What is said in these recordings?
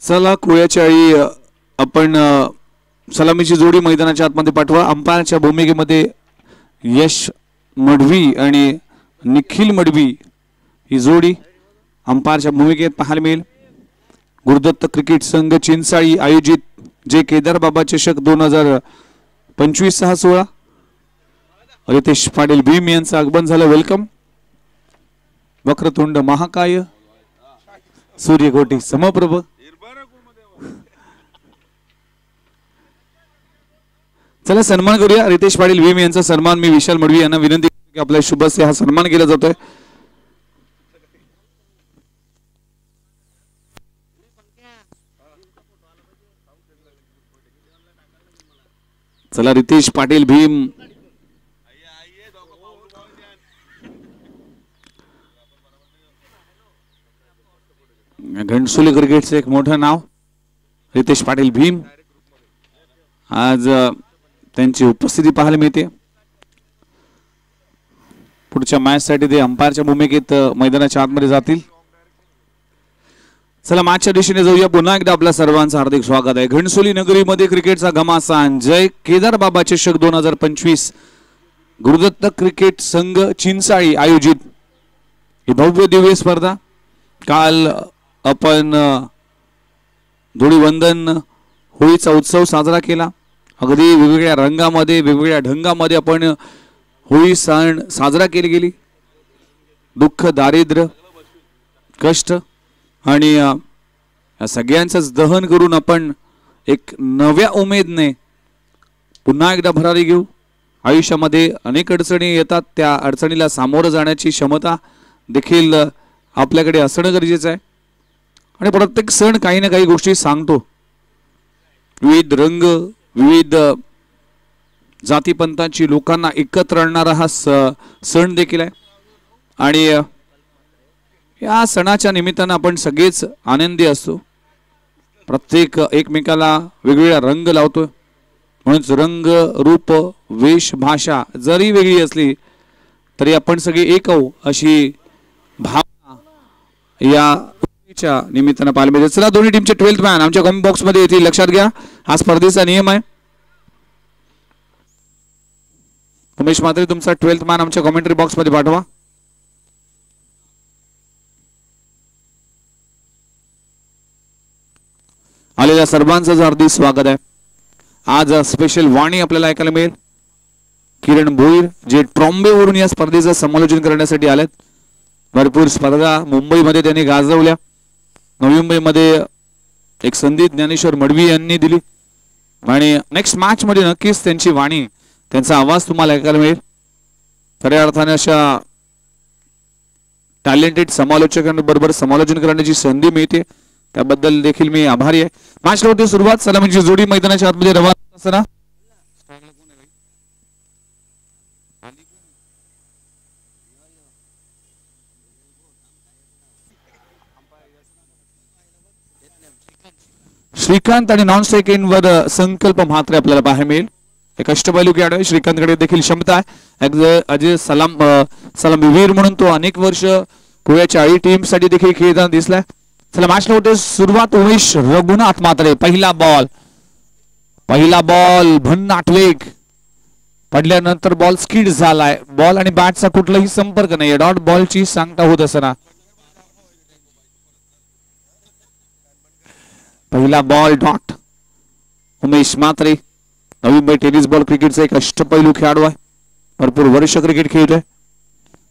चला कोळ्याच्या आळी आपण सलामीची जोडी मैदानाच्या आतमध्ये पाठवा। अंपायरच्या भूमिकेमध्ये यश मडवी आणि निखिल मडवी ही जोडी अंपायरच्या भूमिकेत पाहायला मिळेल। गुरुदत्त क्रिकेट संघ चिंचाळी आयोजित जे केदार बाबा चषक 2025-16 रितेश पाटील भीम यांचं आगमन झालं। वेलकम। वक्रतुंड महाकाय सूर्यकोटी समप्रभ चला सन्मान करूया रितेश पाटील भीम यांचा सन्मान। मी विशाल मडवी यांना विनंती की आपल्या शुभ से हा सन्मान केला जातोय। चला रितेश पाटील भीम घणसोली क्रिकेटचं एक मोठं नाव रितेश पाटील भीम आज त्यांची उपस्थिती पाहायला मिळते। पुढच्या मॅच साठी ते अंपायरच्या भूमिकेत मैदानाच्या आतमध्ये जातील। चला मॅचच्या दिशेने जाऊया। पुन्हा एकदा आपल्या सर्वांचं हार्दिक स्वागत आहे। घणसोली नगरीमध्ये क्रिकेटचा घमासान जय केदार बाबा चषक 2025 गुरुदत्त क्रिकेट संघ चिंचाळी आयोजित ही भव्य दिव्य स्पर्धा काल आपण धुळीवंदन होळीचा उत्सव साजरा केला। अगदी वेगवेगळ्या रंगामध्ये वेगवेगळ्या ढंगामध्ये आपण होळी सण साजरा केली गेली। दुःख दारिद्र्य कष्ट आणि या सगळ्यांचंच दहन करून आपण एक नव्या उमेदने पुन्हा एकदा भरारी घेऊ। आयुष्यामध्ये अनेक अडचणी येतात, त्या अडचणीला सामोरं जाण्याची क्षमता देखील आपल्याकडे असणं गरजेचं आहे। आणि प्रत्येक सण काही ना काही गोष्टी सांगतो। विविध रंग विविध जातीपंथांची लोकांना एकत्र आणणारा हा सण देखील आहे। आणि या सणाच्या निमित्तानं आपण सगळेच आनंदी असतो। प्रत्येक एकमेकाला वेगवेगळा रंग लावतो। म्हणून रंग रूप वेश भाषा जरी वेगळी असली तरी आपण सगळे एक आहोत अशी भावना या निमित्तानं पाहायला मिळते। चला दोन्ही टीमचे 12th मॅन आमच्या कमेंट बॉक्स मध्ये येतील, लक्षात घ्या हा स्पर्धेचा नियम आहे। उमेश मात्रे तुमचा 12th मॅन आमच्या कमेंटरी बॉक्स मध्ये पाठवा। आलेल्या सर्वांचं हार्दिक स्वागत आहे। आज स्पेशल वाणी आपल्याला ऐकायला मिळेल। किरण भोईर जे ट्रॉम्बेवरून या स्पर्धेचं समालोचन करण्यासाठी आलेत। भरपूर स्पर्धा मुंबईमध्ये त्यांनी गाजवल्या। नवी मुंबईमध्ये एक संधी ज्ञानेश्वर मडवी यांनी दिली आणि नेक्स्ट मॅच मध्ये नक्कीच त्यांची वाणी त्यांचा आवाज तुम्हाला ऐकायला मिळेल। खऱ्या अर्थाने अशा टॅलेंटेड समालोचकांबरोबर समालोचन करण्याची संधी मिळते, त्याबद्दल देखील मी आभारी आहे। मॅच होती सुरुवात। सलामीची जोडी मैदानाच्या आतमध्ये रवाना असताना श्रीकांत आणि नॉन स्ट्राइक वर संकल्प म्हात्रे आपल्याला पाहायला मिळेल। एक अष्टपैलू खेळाडू आहे। श्रीकांतकडे देखील क्षमता आहे। अजय सलामीवीर म्हणून तो अनेक वर्ष कोळ्याच्या आळी टीम साठी देखील खेळताना दिसलाय। चला मॅचला होते सुरुवात। उमेश रघुनाथ म्हात्रे पहिला बॉल भन्नाट वेग पडल्यानंतर बॉल स्किड झालाय। बॉल आणि बॅटचा कुठलाही संपर्क नाही, डॉट बॉलची सांगता होत असताना पहिला बॉल डॉट। उमेश म्हात्रे नवी मुंबई टेनिस बॉल क्रिकेटचा एक अष्टपैलू खेळाडू आहे। भरपूर वर्ष क्रिकेट खेळतोय।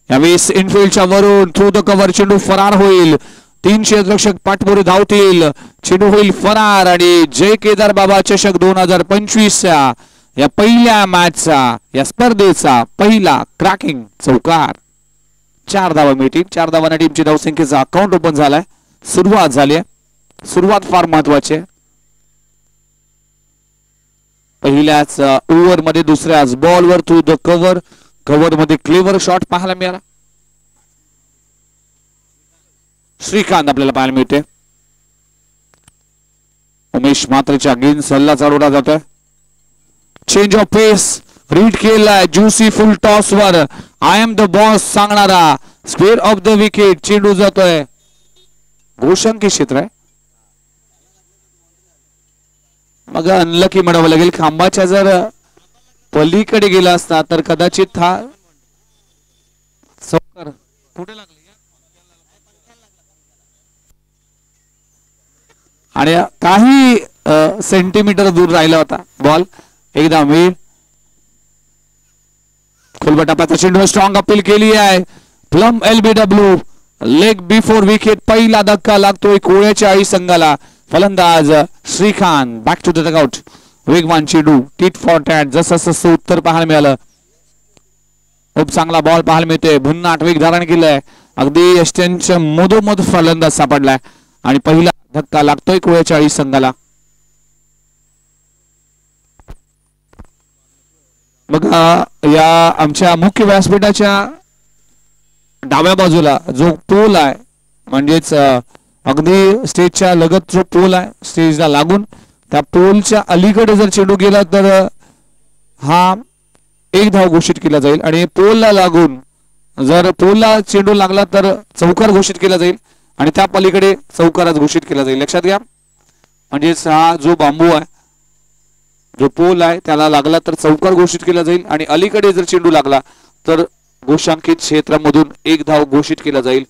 यावेळेस इनफिल्डच्या वरून थ्रू द कव्हर चेंडू फरार होईल। 3 क्षेत्ररक्षक पाठपुढे धावतील, चेंडू होईल फरार आणि जय केदार बाबा चषक 2025 या पहिल्या मॅचचा या स्पर्धेचा पहिला क्रॅकिंग चौकार। 4 धावा मिळतील। 4 धावांना टीमची धावसंख्येचा अकाउंट ओपन झालाय। सुरुवात झाली आहे। सुरुवात फार महत्वाची आहे। पहिल्याच ओव्हर मध्ये दुसऱ्याच बॉलवर थ्रू द कव्हर मध्ये क्लेवर शॉट पाहायला मिळाला। श्रीकांत आपल्याला पाहायला मिळते। उमेश म्हात्रेच्या अगेन सल्ला चालवला जातोय। चेंज ऑफ पेस रीड केलाय juicy full toss were I am the boss सांगणारा स्क्वेअर ऑफ द विकेट चेंडू जातोय। गोशंकी क्षेत्र आहे। मग अनलकी म्हणावं लागेल. खांबाच्या जर पलीकडे गेला असता तर कदाचित हा चौकार कुठे लागला आणि काही सेंटीमीटर दूर राहिला होता बॉल. एकदा मी खोलबटापाचा चेंडू स्ट्रॉंग अपील केली आहे. Plumb LBW leg before wicket. पहिला धक्का लागतोय कोळ्याच्या आई संघाला. फलंदाज Shrikant back to the dugout. वेगवान चेंडू टीट फॉर टॅट. जसं उत्तर पाहायला मिळालं. खूप चांगला बॉल पाहायला मिळतोय. भन्नाट वेग धारण केलंय. अगदी यष्ट्यांच्या मधोमध फलंदाज सापडलाय आणि पहिला धक्का लागतोय कोळ्याच्या आई संघाला. बघा या आमच्या मुख्य व्यासपीठाच्या डाव्या बाजूला जो पोल आहे म्हणजेच अगदी स्टेजच्या लगत जो पोल आहे स्टेजला लागून त्या पोलच्या अलीकडे जर चेंडू गेला तर हा एक धाव घोषित केला जाईल आणि पोलला लागून जर पोलला चेंडू लागला तर चौकार घोषित केला जाईल आणि त्या पलीकडे चौकारच घोषित केला जाईल. लक्षात घ्या. म्हणजेच हा जो बांबू आहे जो पोल आहे त्याला लागला तर चौकार घोषित केला जाईल आणि अलीकडे जर चेंडू लागला तर घोषांकित क्षेत्रामधून एक धाव घोषित केला जाईल.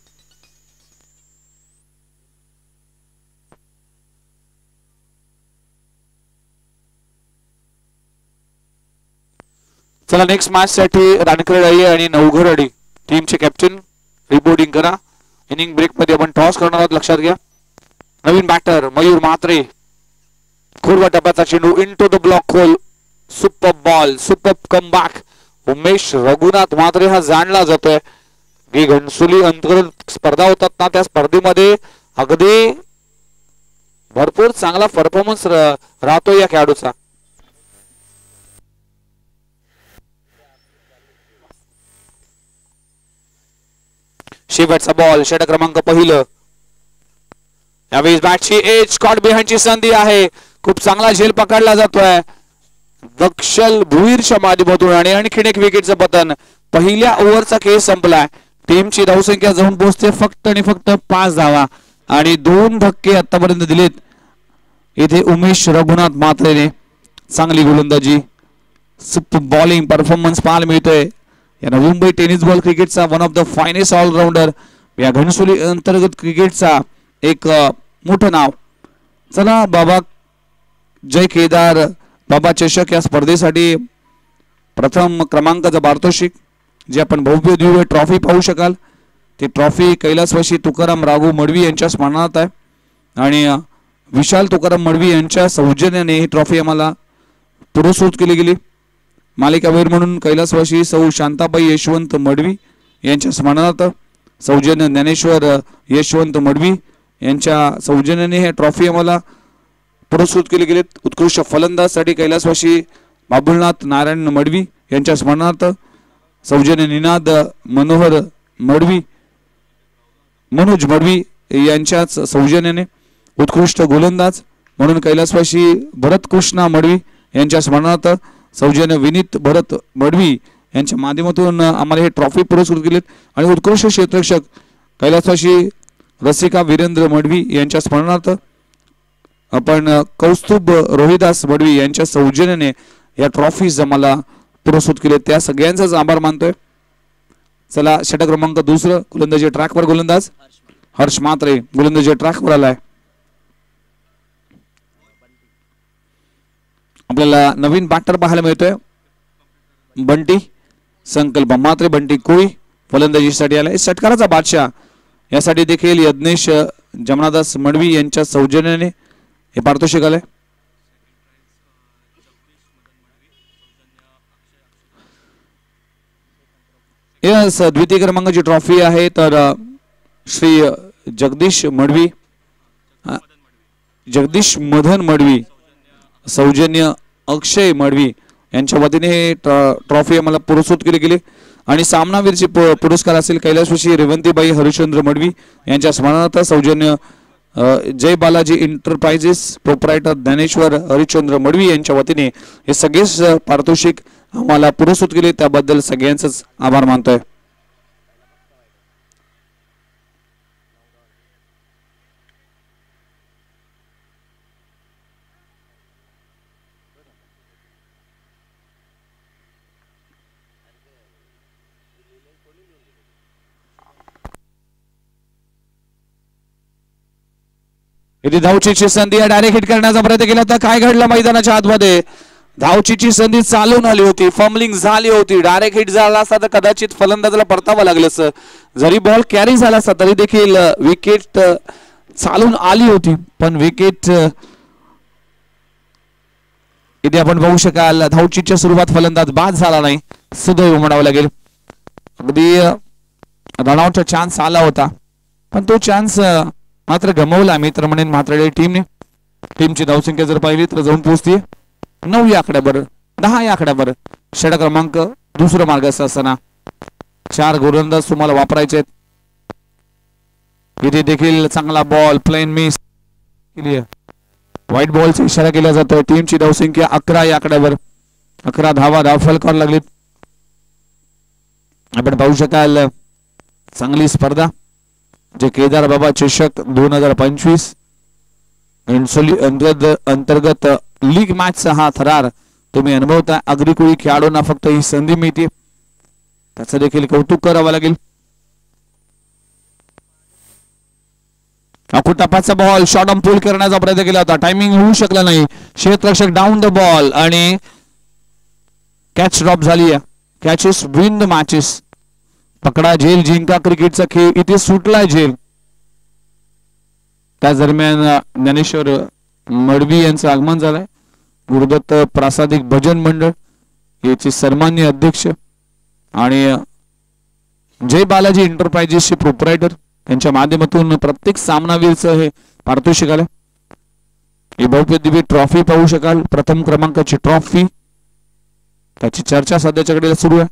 चला नेक्स्ट मॅच साठी रानकर आणि नवघरवाडी टीमचे कॅप्टन रिपोर्टिंग करा. इनिंग ब्रेक मध्ये आपण टॉस करणार आहोत. लक्षात घ्या. नवीन बॅटर मयूर म्हात्रे. खोलवा टप्प्याचा चेंडू इनटू द ब्लॉक खोल. Super ball super comeback. Umesh Raghunath Mhatre हा जाणला जातोय की घनसोली अंतर्गत स्पर्धा होतात ना त्या स्पर्धेमध्ये अगदी भरपूर चांगला परफॉर्मन्स राहतो या खेळाडूचा. शेवटचा बॉल षटक क्रमांक पहिलं. यावेळी बॅटची एज कॉट बिहाइंडची संधी आहे. खूप चांगला झेल पकडला जातोय दक्षल भुईरच्या माध्यमातून आणि आणखीन एक विकेटचं पतन. पहिल्या ओव्हरचा खेळ संपलाय. टीमची धावसंख्या जाऊन पोहोचते फक्त आणि फक्त 5 धावा आणि 2 धक्के आतापर्यंत दिलेत. इथे उमेश रघुनाथ म्हात्रेने चांगली गोलंदाजी सुपर बॉलिंग परफॉर्मन्स पाहायला मिळतोय. या नवी मुंबई टेनिस बॉल क्रिकेटचा one of the finest allrounder या घनसोली अंतर्गत क्रिकेटचा एक मोठं नाव. चला बाबा जय केदार बाबा चषक या स्पर्धेसाठी प्रथम क्रमांकाचा पारितोषिक जे आपण भव्य दिव्य ट्रॉफी पाहू शकाल ती ट्रॉफी कैलासवासी तुकाराम राघू मडवी यांच्या स्मरणार्थ आहे आणि विशाल तुकाराम मडवी यांच्या सौजन्याने ही ट्रॉफी आम्हाला पुरस्कृत केली गेली. मालिकावीर म्हणून कैलासवासी सौ शांताबाई यशवंत मडवी यांच्या स्मरणार्थ सौजन्य ज्ञानेश्वर यशवंत मडवी यांच्या सौजन्याने हे ट्रॉफी आम्हाला पुरस्कृत केले गेलेत. उत्कृष्ट फलंदाजसाठी कैलासवासी बाबुलनाथ नारायण मडवी यांच्या स्मरणार्थ सौजन्य निनाद मनोहर मडवी मनोज मडवी यांच्याच सौजन्याने उत्कृष्ट गोलंदाज म्हणून कैलासवासी भरत कृष्णा मडवी यांच्या स्मरणार्थ सौजन्य विनीत भरत मडवी यांच्या माध्यमातून आम्हाला हे ट्रॉफी पुरस्कृत केलेत आणि उत्कृष्ट क्षेत्ररक्षक कैलासवासी रसिका वीरेंद्र मडवी यांच्या स्मरणार्थ आपण कौस्तुभ रोहिदास मडवी यांच्या सौजन्याने या ट्रॉफीज आम्हाला पुरस्कृत केले. त्या सगळ्यांचाच आभार मानतोय. चला षटक क्रमांक दुसरं गोलंदाजी ट्रॅकवर गोलंदाज हर्ष म्हात्रे गोलंदाजी ट्रॅकवर आलाय. आपल्याला नवीन बॅटर पाहायला मिळतोय बंटी संकल्प म्हात्रे. बंटी कोळी फलंदाजीसाठी आलाय. षटकाराचा बादशाह यासाठी देखील यज्ञेश जमनादास मडवी यांच्या सौजन्याने हे पारितोषिक आलंय. यस द्वितीय क्रमांकाची ट्रॉफी आहे तर श्री जगदीश मदन मडवी सौजन्य अक्षय मडवी यांच्या वतीने हे ट्रॉफी आम्हाला पुरस्कृत केली गेली आणि सामनावीरचे पुरस्कार असेल कैलासवासी रेवंतीबाई हरिश्चंद्र मडवी यांच्या स्मरणार्थ सौजन्य जय बालाजी इंटरप्राइजेस प्रोप्रायटर ज्ञानेश्वर हरिश्चंद्र मडवी यांच्या वतीने हे सगळेच पारितोषिक आम्हाला पुरस्कृत केले. त्याबद्दल सगळ्यांचंच आभार मानतोय. इथे धावचीची संधी आहे, डायरेक्ट हिट करण्याचा प्रयत्न केला तर काय घडलं मैदानाच्या आतमध्ये. धावचीची संधी चालून आली होती, फंबलिंग झाली होती, डायरेक्ट हिट झाला असता तर कदाचित फलंदाजाला परतावं लागलं असं. जरी बॉल कॅरी झाला असता तरी देखील विकेट चालून आली होती, पण विकेट इथे आपण बघू शकाल धावचीच्या सुरुवात फलंदाज बाद झाला नाही, सुदैव म्हणावं लागेल. अगदी रनआउटचा चान्स आला होता पण तो चान्स मात्र गमावला मी तर म्हणेन मात्र टीमने. टीमची धावसंख्या जर पाहिली तर जाऊन पोहोचते 9 या आकड्यावर, 10 या आकड्यावर. षटक क्रमांक दुसरं मार्गाचा असताना 4 गोलंदाज तुम्हाला वापरायचे आहेत. इथे देखील चांगला बॉल प्लेन मिस, व्हाईट बॉलचा इशारा केला जातोय. टीमची धावसंख्या 11 या आकड्यावर, 11 धावा फलकावर लागलीत. आपण पाहू शकाल चांगली स्पर्धा जे केदार बाबा चषक 2025 अंतर्गत लीग मॅचचा हा थरार तुम्ही अनुभवता. अग्रिकुळी खेळाडूंना फक्त ही संधी मिळते, त्याचं देखील कौतुक करावं लागेल. अकुटापाचा बॉल शॉर्ट ऑन पुल करण्याचा प्रयत्न केला होता, टायमिंग होऊ शकला नाही. क्षेत्ररक्षक डाऊन द बॉल आणि कॅच ड्रॉप झाली आहे. Catches win the matches. पकडा झेल जिंका क्रिकेटचा खेळ इथे सुटलाय झेल. त्याच दरम्यान ज्ञानेश्वर मडवी यांचं आगमन झालंय. गुरुदत्त प्रासादिक भजन मंडळ याचे सन्माननीय अध्यक्ष आणि जय बालाजी एंटरप्राइजेसचे प्रोप्रायटर यांच्या माध्यमातून प्रत्येक सामनावीरचं हे पारितोषिक आलं. ही भव्य दिव्य ट्रॉफी पाहू शकाल, प्रथम क्रमांकाची ट्रॉफी. त्याची चर्चा सध्याच्या घडीला सुरू आहे.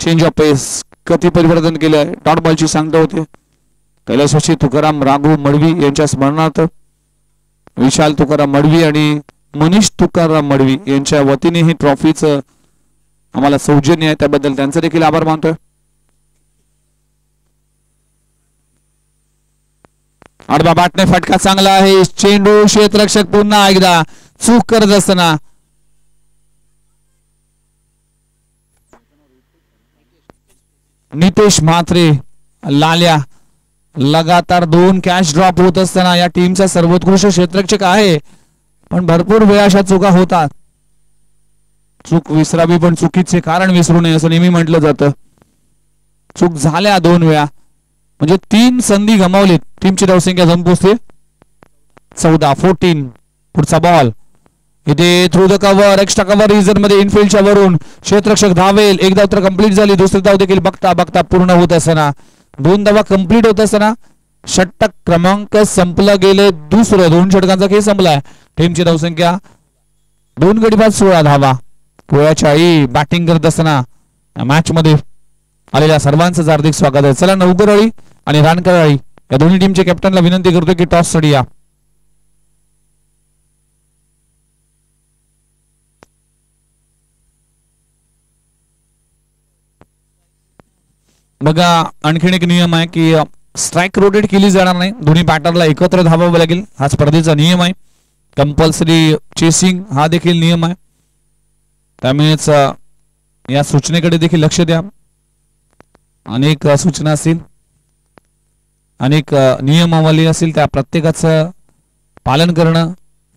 चेंज ऑफ पेस कधी परिवर्तन केलं आहे, डॉट बॉलची सांगता होते. कैलासवासी तुकाराम राघू मडवी यांच्या स्मरणार्थ विशाल तुकाराम मडवी आणि मनीष तुकाराम मडवी यांच्या वतीने ही ट्रॉफीचं आम्हाला सौजन्य आहे, त्याबद्दल त्यांचा देखील आभार मानतोय. आडवा बाटने फटका चांगला आहे. चेंडू क्षेत्ररक्षक पुन्हा एकदा चूक करत असताना नितेश म्हात्रे लाल्या लगातार 2 कॅच ड्रॉप होत असताना या टीमचा सर्वोत्कृष्ट क्षेत्ररक्षक आहे, पण भरपूर वेळा अशा चुका होतात. चूक विसरावी पण चुकीचे कारण विसरू नये असं नेहमी म्हटलं जातं. चूक झाल्या 2 वेळा म्हणजे 3 संधी गमावलीत. टीमची धावसंख्या जाऊन पोहोचते 14. पुढचा बॉल इथे through the cover, extra cover region मध्ये इनफिल्डच्या वरून क्षेत्ररक्षक धावेल. एक धाव तर कंप्लीट झाली, दुसरी धाव देखील बघता बघता पूर्ण होत असताना 2 धावा कंप्लीट होत असताना षटक क्रमांक संपलं गेले. दुसरं 2 षटकांचा खेळ संपलाय. टीमची धावसंख्या 2 गडी बाद 16 धावा. कोयाच्या आई बॅटिंग करत असताना मॅच मध्ये आलेल्या सर्वांचं हार्दिक स्वागत आहे. चला नवकरळी आणि रानकरळी या दोन्ही टीमच्या कॅप्टनला विनंती करतोय की टॉस साठी या. बघा आणखीन एक नियम आहे की स्ट्राइक रोटेट केली जाणार नाही, दोन्ही बॅटरला एकत्र धावावं लागेल. हा स्पर्धेचा नियम आहे. कंपल्सरी चेसिंग हा देखील नियम आहे, त्यामुळेच या सूचनेकडे देखील लक्ष द्या. अनेक सूचना असतील, अनेक नियमावली असतील, त्या प्रत्येकाचं पालन करणं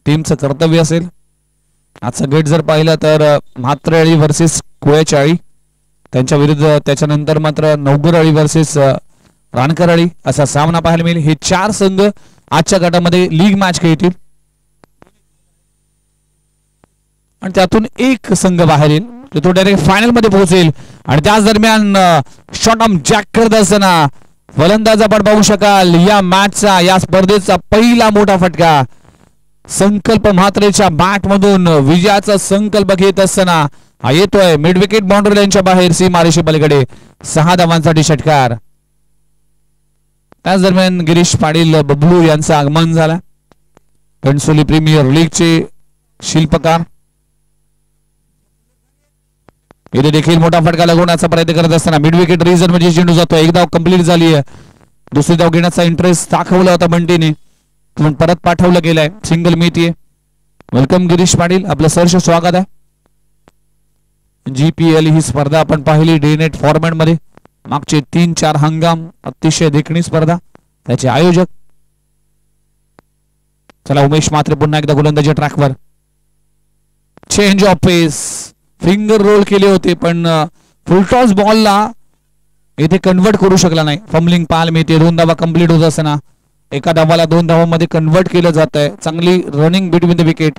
टीमचं कर्तव्य असेल. आजचा गेट जर पाहिलं तर म्हात्रळी वर्सेस कोयाचाळी, त्यांच्या विरुद्ध त्याच्यानंतर मात्र नवगरळी वर्सेस रानकरळी असा सामना पाहायला मिळेल. हे 4 संघ आजच्या गटामध्ये लीग मॅच खेळतील आणि त्यातून एक संघ बाहेर येईल, तो डायरेक्ट फायनल मध्ये पोहोचेल. आणि त्याच दरम्यान शॉर्ट ऑन जॅक करत असताना फलंदाज आपण पाहू शकाल या मॅचचा, या स्पर्धेचा पहिला मोठा फटका. संकल्प म्हात्रेच्या बॅट मधून विजयाचा संकल्प घेत असताना हा येतोय मिड विकेट बाउंड्री लाईनच्या बाहेर, सीमारेषे पलीकडे 6 धावांसाठी षटकार. त्याच दरम्यान गिरीश पाटील बबलू यांचं आगमन झालं. घणसोली प्रीमियर लीगचे शिल्पकार. इथे देखील मोठा फटका लगवण्याचा प्रयत्न करत असताना मिड विकेट रिजन म्हणजे चेंडू जातो. एक धाव कंप्लीट झाली आहे, दुसरी धाव घेण्याचा इंटरेस्ट दाखवला होता बंटीने, पण परत पाठवलं गेलाय. सिंगल मिळतीये. वेलकम गिरीश पाटील, आपलं सहर्ष स्वागत आहे. GPL ही स्पर्धा आपण पाहिली डे नेट फॉर्मॅट मध्ये. मागचे 3-4 हंगाम अतिशय देखणी स्पर्धा. त्याचे आयोजक चला उमेश मात्रे पुन्हा एकदा गोलंदाजी ट्रॅकवर. Change of pace, finger roll केले होते पण फुलटॉस बॉलला इथे कन्वर्ट करू शकला नाही. फंबलिंग पाहायला मिळते. 2 धावा कंप्लीट होत असताना एका धावाला 2 धावांमध्ये कन्वर्ट केलं जात आहे. चांगली रनिंग बिटवीन द विकेट.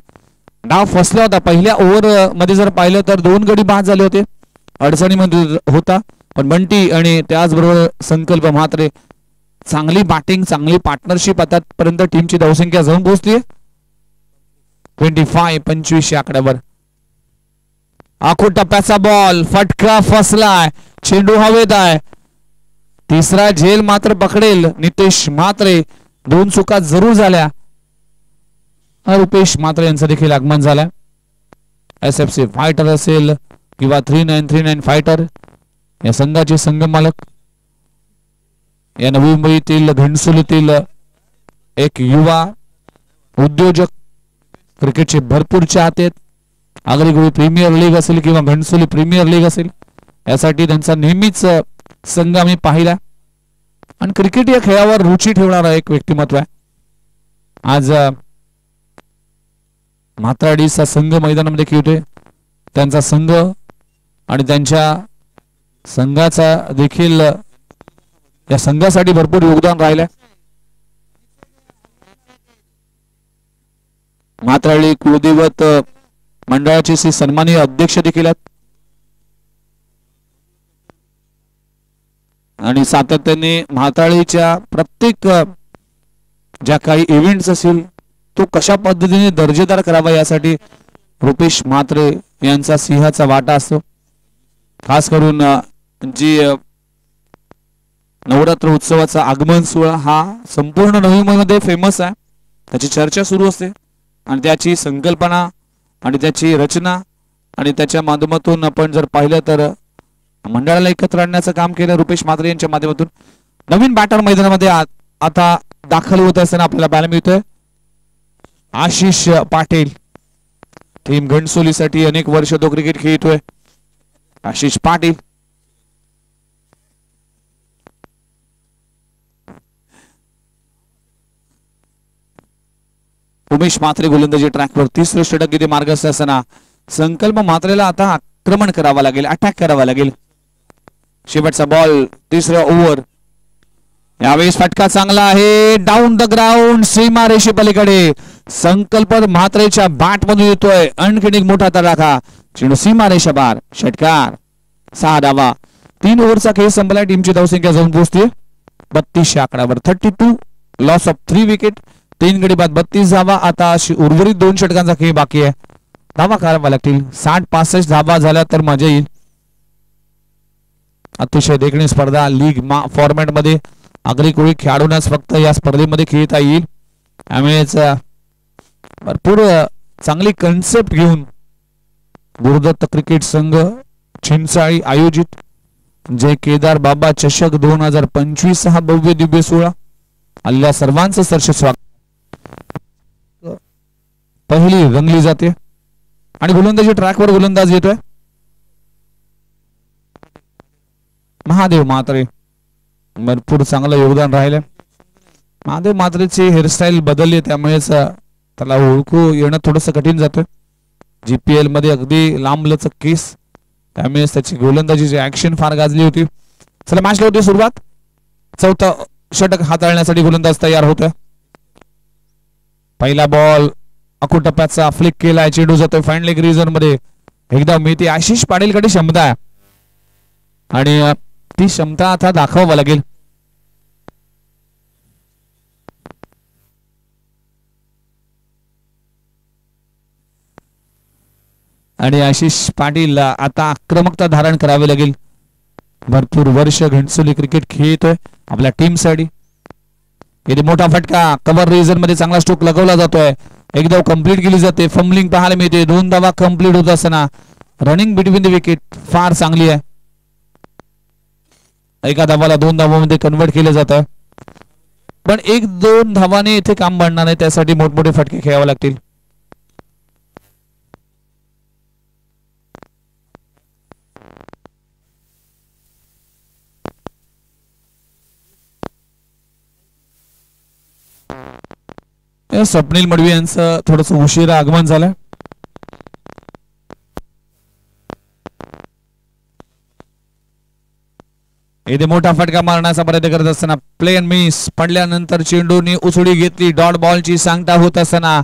डाव फसला होता पहिल्या ओव्हर मध्ये जर पाहिलं तर 2 गडी बाद झाले होते. अडचणीमध्ये होता पण बंटी आणि त्याचबरोबर संकल्प म्हात्रे चांगली बॅटिंग चांगली पार्टनरशिप आतापर्यंत टीमची धावसंख्या जाऊन पोहोचली 25 या आकड्यावर. आखो टप्प्याचा बॉल फटका फसलाय. चेंडू हवेत आहे. तिसरा झेल मात्र पकडेल नितेश म्हात्रे. 2 चुका जरूर झाल्या. रुपेश म्हात्रे यांचं देखील आगमन झालं. SFC फायटर असेल किंवा 3939 फायटर या संघाचे संघ मालक. या नवी मुंबईतील घणसोलीतील एक युवा उद्योजक, क्रिकेटचे भरपूर चाहते आहेत. आगरीगुडी प्रीमियर लीग असेल किंवा घणसोली प्रीमियर लीग असेल यासाठी त्यांचा नेहमीच संघ आम्ही पाहिला आणि क्रिकेट या खेळावर रुची ठेवणारा एक व्यक्तिमत्व आहे. आज म्हाताडीचा संघ मैदानामध्ये खेळतोय. त्यांचा संघ आणि त्यांच्या संघाचा देखील या संघासाठी भरपूर योगदान राहिलंय. म्हाताळी कुलदैवत मंडळाचे सन्माननीय अध्यक्ष देखील आहेत आणि सातत्याने म्हाताळीच्या प्रत्येक ज्या काही इव्हेंट्स असतील तो कशा पद्धतीने दर्जेदार करावा यासाठी रुपेश म्हात्रे यांचा सिंहाचा वाटा असतो. खास करून जी नवरात्र उत्सवाचा आगमन सोहळा हा संपूर्ण नवी मुंबईमध्ये फेमस आहे. त्याची चर्चा सुरू असते आणि त्याची संकल्पना आणि त्याची रचना आणि त्याच्या माध्यमातून आपण जर पाहिलं तर मंडळाला एकत्र आणण्याचं काम केलं रुपेश म्हात्रे यांच्या माध्यमातून. नवीन बॅटर मैदानामध्ये आता दाखल होत असताना आपल्याला पाहायला मिळतोय आशिष पाटील. टीम घणसोलीसाठी अनेक वर्ष तो क्रिकेट खेळतोय. आशिष पाटील उमेश म्हात्रे गोलंदाजी ट्रॅकवर. तिसरं षटक इथे मार्गस्थ असताना संकल्प म्हात्रेला आता आक्रमण करावं लागेल, अटॅक करावा लागेल. शेवटचा बॉल तिसऱ्या ओव्हर. यावेळेस फटका चांगला आहे. डाऊन द ग्राउंड सीमा रेषे पलीकडे संकल्प म्हात्रेच्या बॅट मधून येतोय. आणखीन एक मोठा तडाखा. चेंडू सीमा रेषा बार. षटकार. 6 धावा. 3 ओव्हरचा खेळ संपला. टीमची धावसंख्या जाऊन पोहोचते 32 आकड्यावर. 32 लॉस ऑफ 3 विकेट. 3 गडी बाद 32 धावा. आता उर्वरित 2 षटकांचा खेळ बाकी आहे. धावा करावा लागतील. 60-65 धावा झाल्या तर मजा येईल. अतिशय देखणी स्पर्धा लीग फॉर्मॅट मध्ये आगरी खेळाडूंनाच फक्त या स्पर्धेमध्ये खेळता येईल. त्यामुळेच भरपूर चांगली कन्सेप्ट घेऊन गुरुदत्त क्रिकेट संघ चिंचाळी आयोजित जय केदार बाबा चषक 2025 हा भव्य दिव्य सोहळा. आलेल्या सर्वांचं सरसे स्वागत. पहिली रंगली जाते आणि गोलंदाजी ट्रॅकवर गोलंदाज येतोय महादेव म्हात्रे. भरपूर चांगलं योगदान राहिलं. महादेव म्हात्रेची हेअरस्टाईल बदलली त्यामुळेच त्याला ओळखू येणं थोडंसं कठीण जातं. GPL मध्ये अगदी लांबलचक केस त्यामुळे त्याची गोलंदाजीची ऍक्शन फार गाजली होती. चला मॅचला होती सुरुवात. चौथा षटक हाताळण्यासाठी गोलंदाज तयार होतोय. पहिला बॉल अखो टप्प्याचा फ्लिक केलाय. चेंडू जातोय फाईन लेग रिजन मध्ये. एकदा मिळते. आशिष पाटीलकडे क्षमता आहे आणि ती क्षमता आता दाखवावं लागेल. आणि आशिष पाटील आता आक्रमकता धारण करावी लागेल. भरपूर वर्ष घणसोली क्रिकेट खेळतोय आपल्या टीम साठी. इथे मोठा फटका कव्हर रिजन मध्ये चांगला स्ट्रोक लगवला जातोय. एक धाव कंप्लीट केली जाते. फंबलिंग पाहायला मिळते. 2 धावा कंप्लीट होत असताना रनिंग बिटवीन द विकेट फार चांगली आहे. एका धावाला 2 धावांमध्ये कन्वर्ट केले जात आहे पण 1-2 धावाने इथे काम बनणार नाही. त्यासाठी मोठमोठे फटके खेळावे लागतील. स्वप्नील मडवी यांचं थोडस उशिरा आगमन झालं. इथे मोठा फटका मारण्याचा प्रयत्न करत असताना प्ले अँड मिस पडल्यानंतर चेंडूने उसळी घेतली. डॉट बॉलची सांगता होत असताना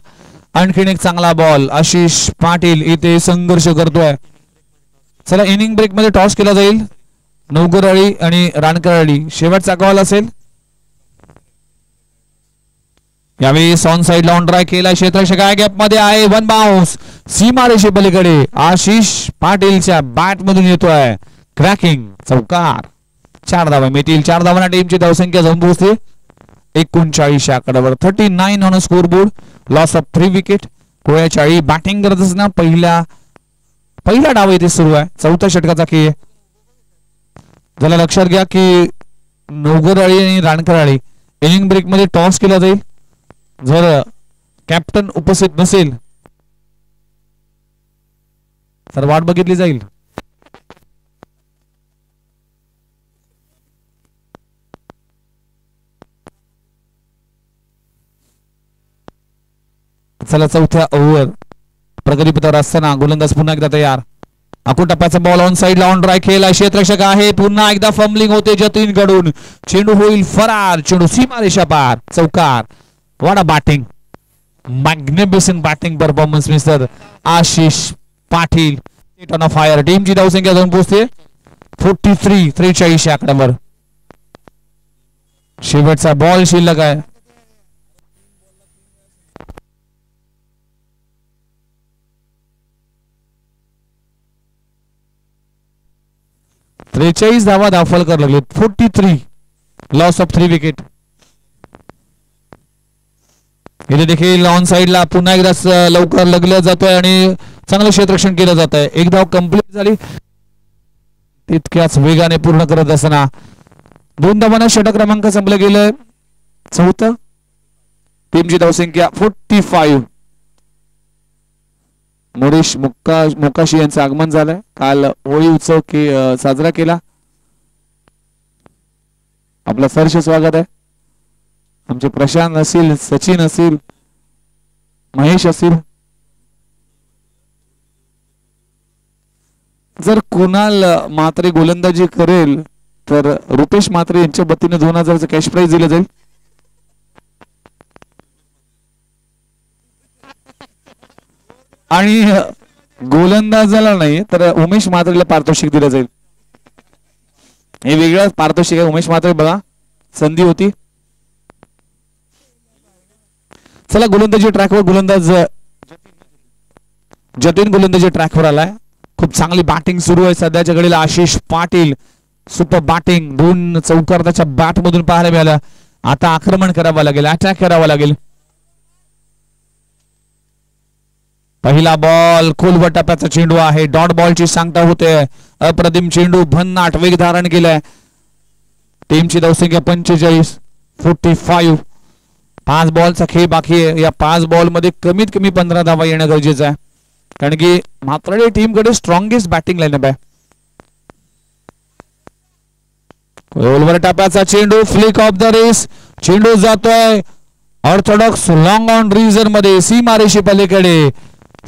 आणखीन एक चांगला बॉल. आशिष पाटील इथे संघर्ष करतोय. चला इनिंग ब्रेक मध्ये टॉस केला जाईल. नवगरळी आणि रानकरळी शेवटचा कॉल असेल. यावेळी ऑन साइड ला ऑन ड्राय केला. क्षेत्ररक्षक गॅप मध्ये आहे. वन बाउन्स सीमारेषे पलीकडे आशिष पाटीलच्या बॅट मधून येतोय. क्रॅकिंग चौकार. 4 धावा मिळतील. 4 धावांना टीमची धावसंख्या जाऊन पोहोचते 39 आकड्यावर. 39 on score board. Loss of 3 wicket. कोळ्याचाळी बॅटिंग करत असताना पहिला डाव इथे सुरू आहे. 4थ्या षटकाचा खेळ. त्याला लक्षात घ्या की नवगरळी आणि रानकरळी इनिंग ब्रेक मध्ये टॉस केला जाईल. जर कॅप्टन उपस्थित नसेल तर वाट बघितली जाईल. चला 4थ्या ओव्हर प्रगतीपथावर असताना गोलंदाज पुन्हा एकदा तयार. आखून टप्प्याचा बॉल ऑन साइड ला ऑन ड्राय केला. क्षेत्ररक्षक आहे. पुन्हा एकदा फंबलिंग होते जतीन कडून. चेंडू होईल फरार. चेंडू सीमारेषा पार. चौकार. What a batting. Magnificent batting performance mister Ashish Patil. On fire. टीमची धावसंख्या जाऊन पोहोचते 43 आकड्यावर. शेवटचा बॉल शिल्लक आहे. त्रेचाळीस धावा दाफलकर लागले. 43 लॉस ऑफ 3 विकेट. इथे देखील ऑन साइडला पुन्हा एकदा लवकर लगलं जातोय आणि चांगलं क्षेत्ररक्षण केलं जात आहे. एक धाव कंप्लीट झाली. तितक्याच वेगाने पूर्ण करत असताना 2 धावांना षटक क्रमांक संपलं गेलं. 4थं. टीमची धावसंख्या 45. मोरेश मोकाशी यांचं आगमन झालंय. काल होळी उत्सव साजरा केला. आपलं सहर्ष स्वागत आहे. आमचे प्रशांत असतील, सचिन असतील, महेश असतील. जर कुणाल मात्रे गोलंदाजी करेल तर रुपेश मात्रे यांच्या वतीने 2000 कॅश प्राइज दिलं जाईल. आणि गोलंदाजाला नाही तर उमेश मात्रेला पारितोषिक दिलं जाईल. हे वेगळं पारितोषिक आहे. उमेश मात्रे बघा संधी होती. चला गोलंदाजी ट्रॅकवर गोलंदाज जतीन गोलंदाजी ट्रॅकवर आलाय. खूप चांगली बॅटिंग सुरू आहे सध्याच्या घडीला. Ashish Patil super batting. 2 चौकार त्याच्या बॅट मधून पाहायला मिळाला. आता आक्रमण करावं लागेल. अटॅक करावा लागेल. पहिला बॉल खोलवर टप्प्याचा चेंडू आहे. डॉट बॉलची सांगता होते. अप्रतिम चेंडू भन्नाट वेग धारण केलाय. टीमची धावसंख्या 45. 5 बॉलचा खेळ बाकी आहे. या 5 बॉल मध्ये कमीत कमी 15 धावा येणं गरजेचं आहे. कारण की मात्र टीम कडे स्ट्रॉंगेस्ट बॅटिंग लाईनअप आहे. खोलवर टप्प्याचा चेंडू. Flick off the race. चेंडू जातोय ऑर्थोडॉक्स लॉंग ऑन रिझर मध्ये सीमारेषे पलीकडे.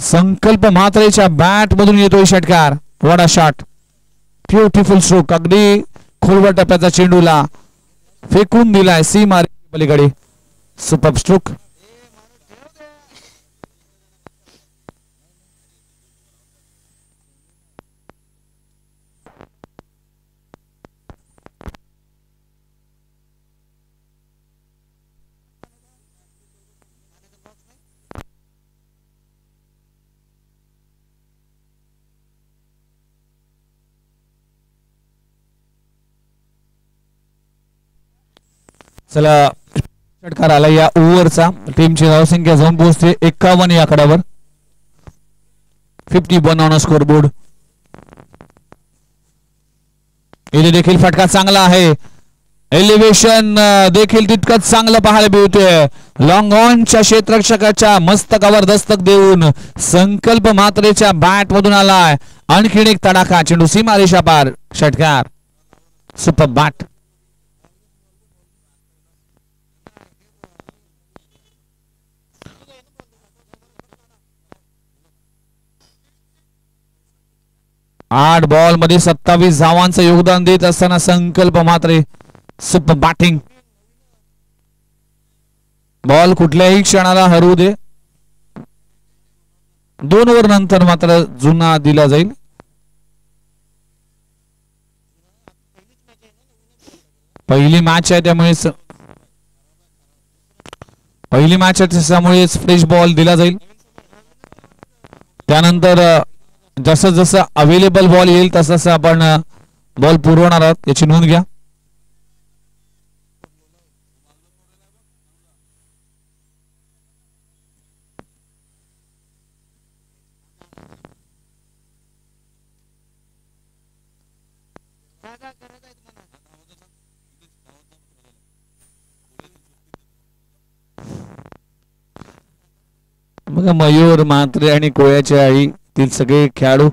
संकल्प मात्रेच्या बॅट मधून येतोय षटकार. वडा शॉट. Beautiful stroke. अगदी खोलवर टप्प्याचा चेंडूला फेकून दिलाय सीमारेषे पलीकडे. Super stroke. चला षटकार आला या ओव्हरचा. टीमची धावसंख्या जाऊन पोहोचते 51 या आकड्यावर. 51 ऑन स्कोर बोर्ड. इथे देखील फटका चांगला आहे. एलिव्हेशन देखील तितकंच चांगलं पाहायला मिळतोय. लॉंग ऑनच्या क्षेत्ररक्षकाच्या मस्तकावर दस्तक देऊन संकल्प मात्रेच्या बॅट मधून आलाय. आणखीन एक तडाखा. चेंडू सीमारेषा पार. षटकार. Super bat. 8 बॉल मध्ये 27 धावांचं योगदान देत असताना संकल्प मात्रे सुपर बॅटिंग. बॉल कुठल्याही क्षणाला हरवू दे. 2 ओव्हर नंतर मात्र जुना दिला जाईल. पहिली मॅच आहे त्यामुळे फ्रेश बॉल दिला जाईल. त्यानंतर जसं जसं अवेलेबल बॉल येईल तसं आपण बॉल पुरवणार आहोत, याची नोंद घ्या. बघा, मयूर, म्हात्रे आणि कोयाची आई तील सगळे खेळाडू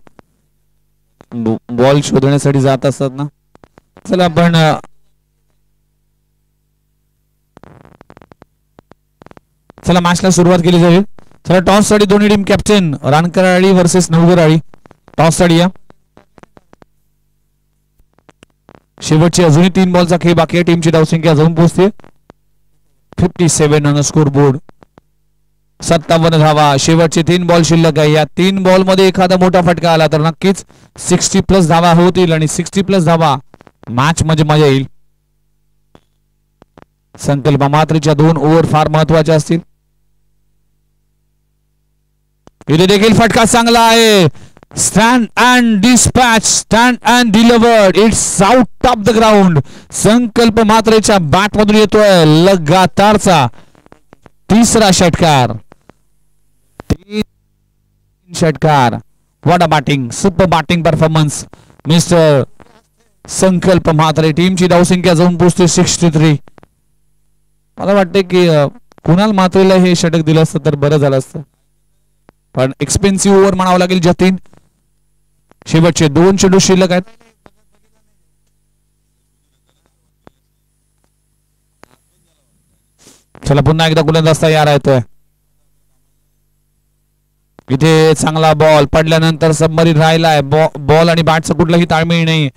बॉल शोधण्यासाठी जात असतात ना. चला आपण मॅचला सुरुवात केली जाईल. चला टॉस साठी दोन्ही टीम कॅप्टन रानकराळी वर्सेस नवगराळी. टॉस साठी या. शेवटची अजूनही 3 बॉलचा खेळ बाकी आहे. टीमची धावसंख्या जाऊन पोहोचते 57 ऑन स्कोर बोर्ड. 57 धावा. शेवटचे 3 बॉल शिल्लक आहे. या 3 बॉल मध्ये एखादा मोठा फटका आला तर नक्कीच 60+ धावा होतील आणि 60+ धावा मॅच मध्ये मजा येईल. संकल्प मात्रेच्या 2 ओव्हर फार महत्वाच्या असतील. इथे देखील फटका चांगला आहे. Stand and dispatch, stand and delivered, it's out of the ground. संकल्प मात्रेच्या बॅट मधून येतोय लगातारचा 3रा षटकार. 3 षटकार. What a batting, super batting performance mister संकल्प म्हात्रे. टीमची धावसंख्या जाऊन पोहोचते 63. मला वाटते की कुणाल म्हात्रेला हे षटक दिलं असतं तर बरं झालं असतं, पण एक्सपेन्सिव्ह ओव्हर म्हणावं लागेल. जतीन शेवटचे 2 चेंडू शिल्लक आहेत. चला पुन्हा एकदा गोलंदाज तयार येतोय. इथे चांगला बॉल पडल्यानंतर सबमरीन राहिलाय. बॉल आणि बॅटचं कुठलंही ताळमेळ नाही,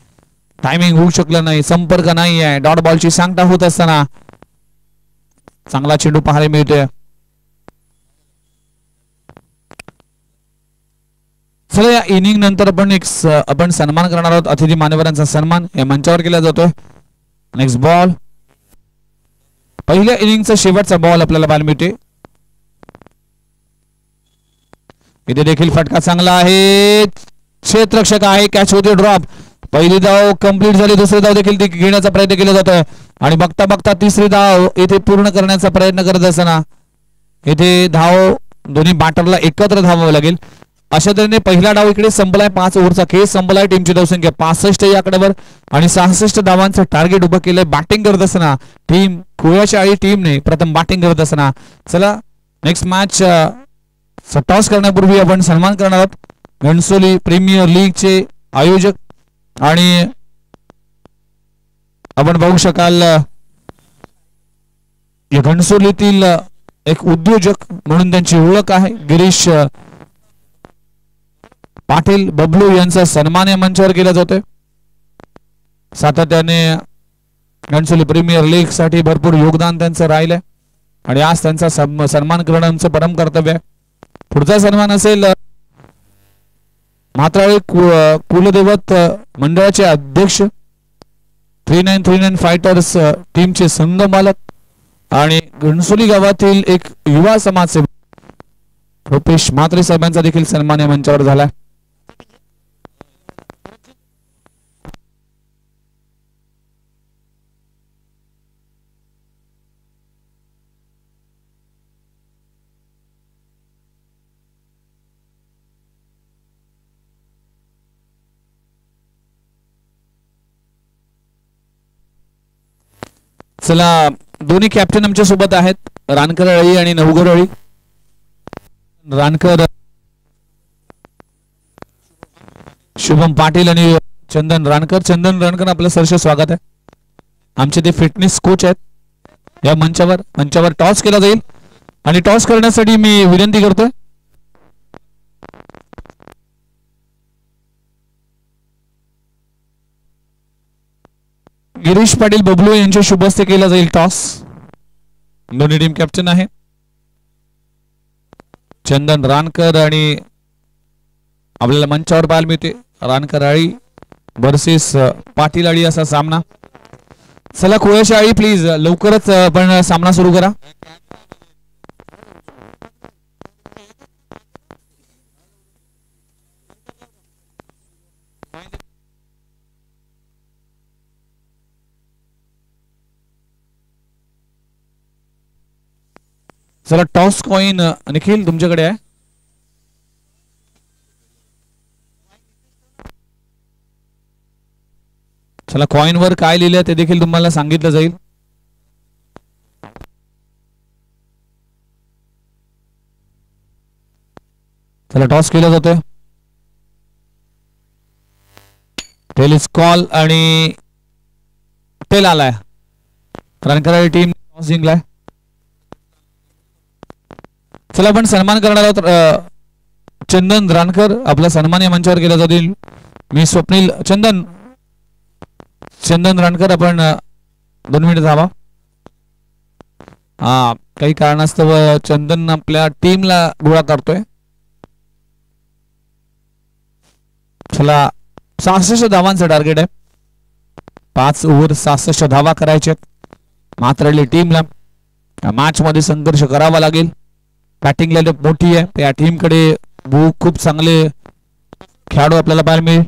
टायमिंग होऊ शकलं नाही, संपर्क नाही आहे. डॉट बॉलची सांगता होत असताना चांगला चेंडू पाहायला मिळतोय. चला या इनिंग नंतर आपण सन्मान करणार आहोत. अतिथी मान्यवरांचा सन्मान या मंचावर केला जातोय. Next ball. पहिल्या इनिंगचा शेवटचा बॉल आपल्याला पाहायला मिळते. इथे देखील फटका चांगला आहे. क्षेत्ररक्षक आहे. कॅच होते ड्रॉप. पहिली धाव कंप्लीट झाली. दुसरी धाव देखील घेण्याचा प्रयत्न केला जातोय आणि बघता बघता 3री धाव इथे पूर्ण करण्याचा प्रयत्न करत असताना इथे धाव दोन्ही बॅटरला एकत्र धावावं लागेल. अशा तऱ्हेने पहिला डाव इकडे संपलाय. 5 ओव्हरचा खेळ संपलाय. टीमची धावसंख्या 65 या आकड्यावर आणि 66 धावांचं टार्गेट उभं केलंय. बॅटिंग करत असताना टीम कोयाची आई टीमने प्रथम बॅटिंग करत असताना. चला नेक्स्ट मॅच टॉस करण्यापूर्वी आपण सन्मान करणार आहोत घणसोली प्रीमियर लीगचे आयोजक आणि आपण बघू शकाल घणसोलीतील एक उद्योजक म्हणून त्यांची ओळख आहे. गिरीश पाटील बबलू यांचा सन्मान या मंचावर केला जातोय. सातत्याने घणसोली प्रीमियर लीग साठी भरपूर योगदान त्यांचं राहिलंय आणि आज त्यांचा सन्मान करणं आमचं परम कर्तव्य आहे. पुढचा सन्मान असेल म्हात्राळी कुलदैवत मंडळाचे अध्यक्ष 3939 फायटर्स टीमचे संघ मालक आणि घणसोली गावातील एक युवा समाजसेवक रुपेश म्हात्रे साहेबांचा देखील सन्मान या मंचावर झाला. चला दोन्ही कॅप्टन आमच्या सोबत आहेत. रानकराळी आणि नवगराळी. रानकर शुभम पाटील आणि चंदन रानकर. चंदन रानकर आपलं सहर्ष स्वागत आहे. आमचे ते फिटनेस कोच आहेत. या मंचावर टॉस केला जाईल आणि टॉस करण्यासाठी मी विनंती करतोय गिरीश पाटील बबलू यांच्या शुभ हस्ते केला जाईल टॉस. दोन्ही टीम कॅप्टन आहे. चंदन रानकर आणि आपल्याला मंचावर पाहायला मिळते रानकर आळी वर्सेस पाटील आळी असा सामना. चला कोळ्याची आळी प्लीज लवकरच आपण सामना सुरू करा. चला टॉस कॉइन निखिल तुमच्याकडे आहे. चला कॉइन वर काय लिहिलं ते देखील तुम्हाला सांगितलं जाईल. चला टॉस केला जातोय. टेल इज कॉल आणि टेल आलाय. रणकराळी टीम टॉस जिंकलाय. चला आपण सन्मान करणार आहोत. चंदन रानकर आपला सन्मान या मंचावर केला जाईल. मी स्वप्नील चंदन रानकर आपण 2 मिनिट थांबा. काही कारणास्तव चंदन आपल्या टीमला गोळा करतोय. चला 66 धावांचं टार्गेट आहे. 5 ओव्हर 66 धावा करायचे. मात्र टीमला मॅच मध्ये संघर्ष करावा लागेल. बॅटिंग लाईनअप मोठी आहे. या टीमकडे खूप चांगले खेळाडू आपल्याला पाहायला मिळेल.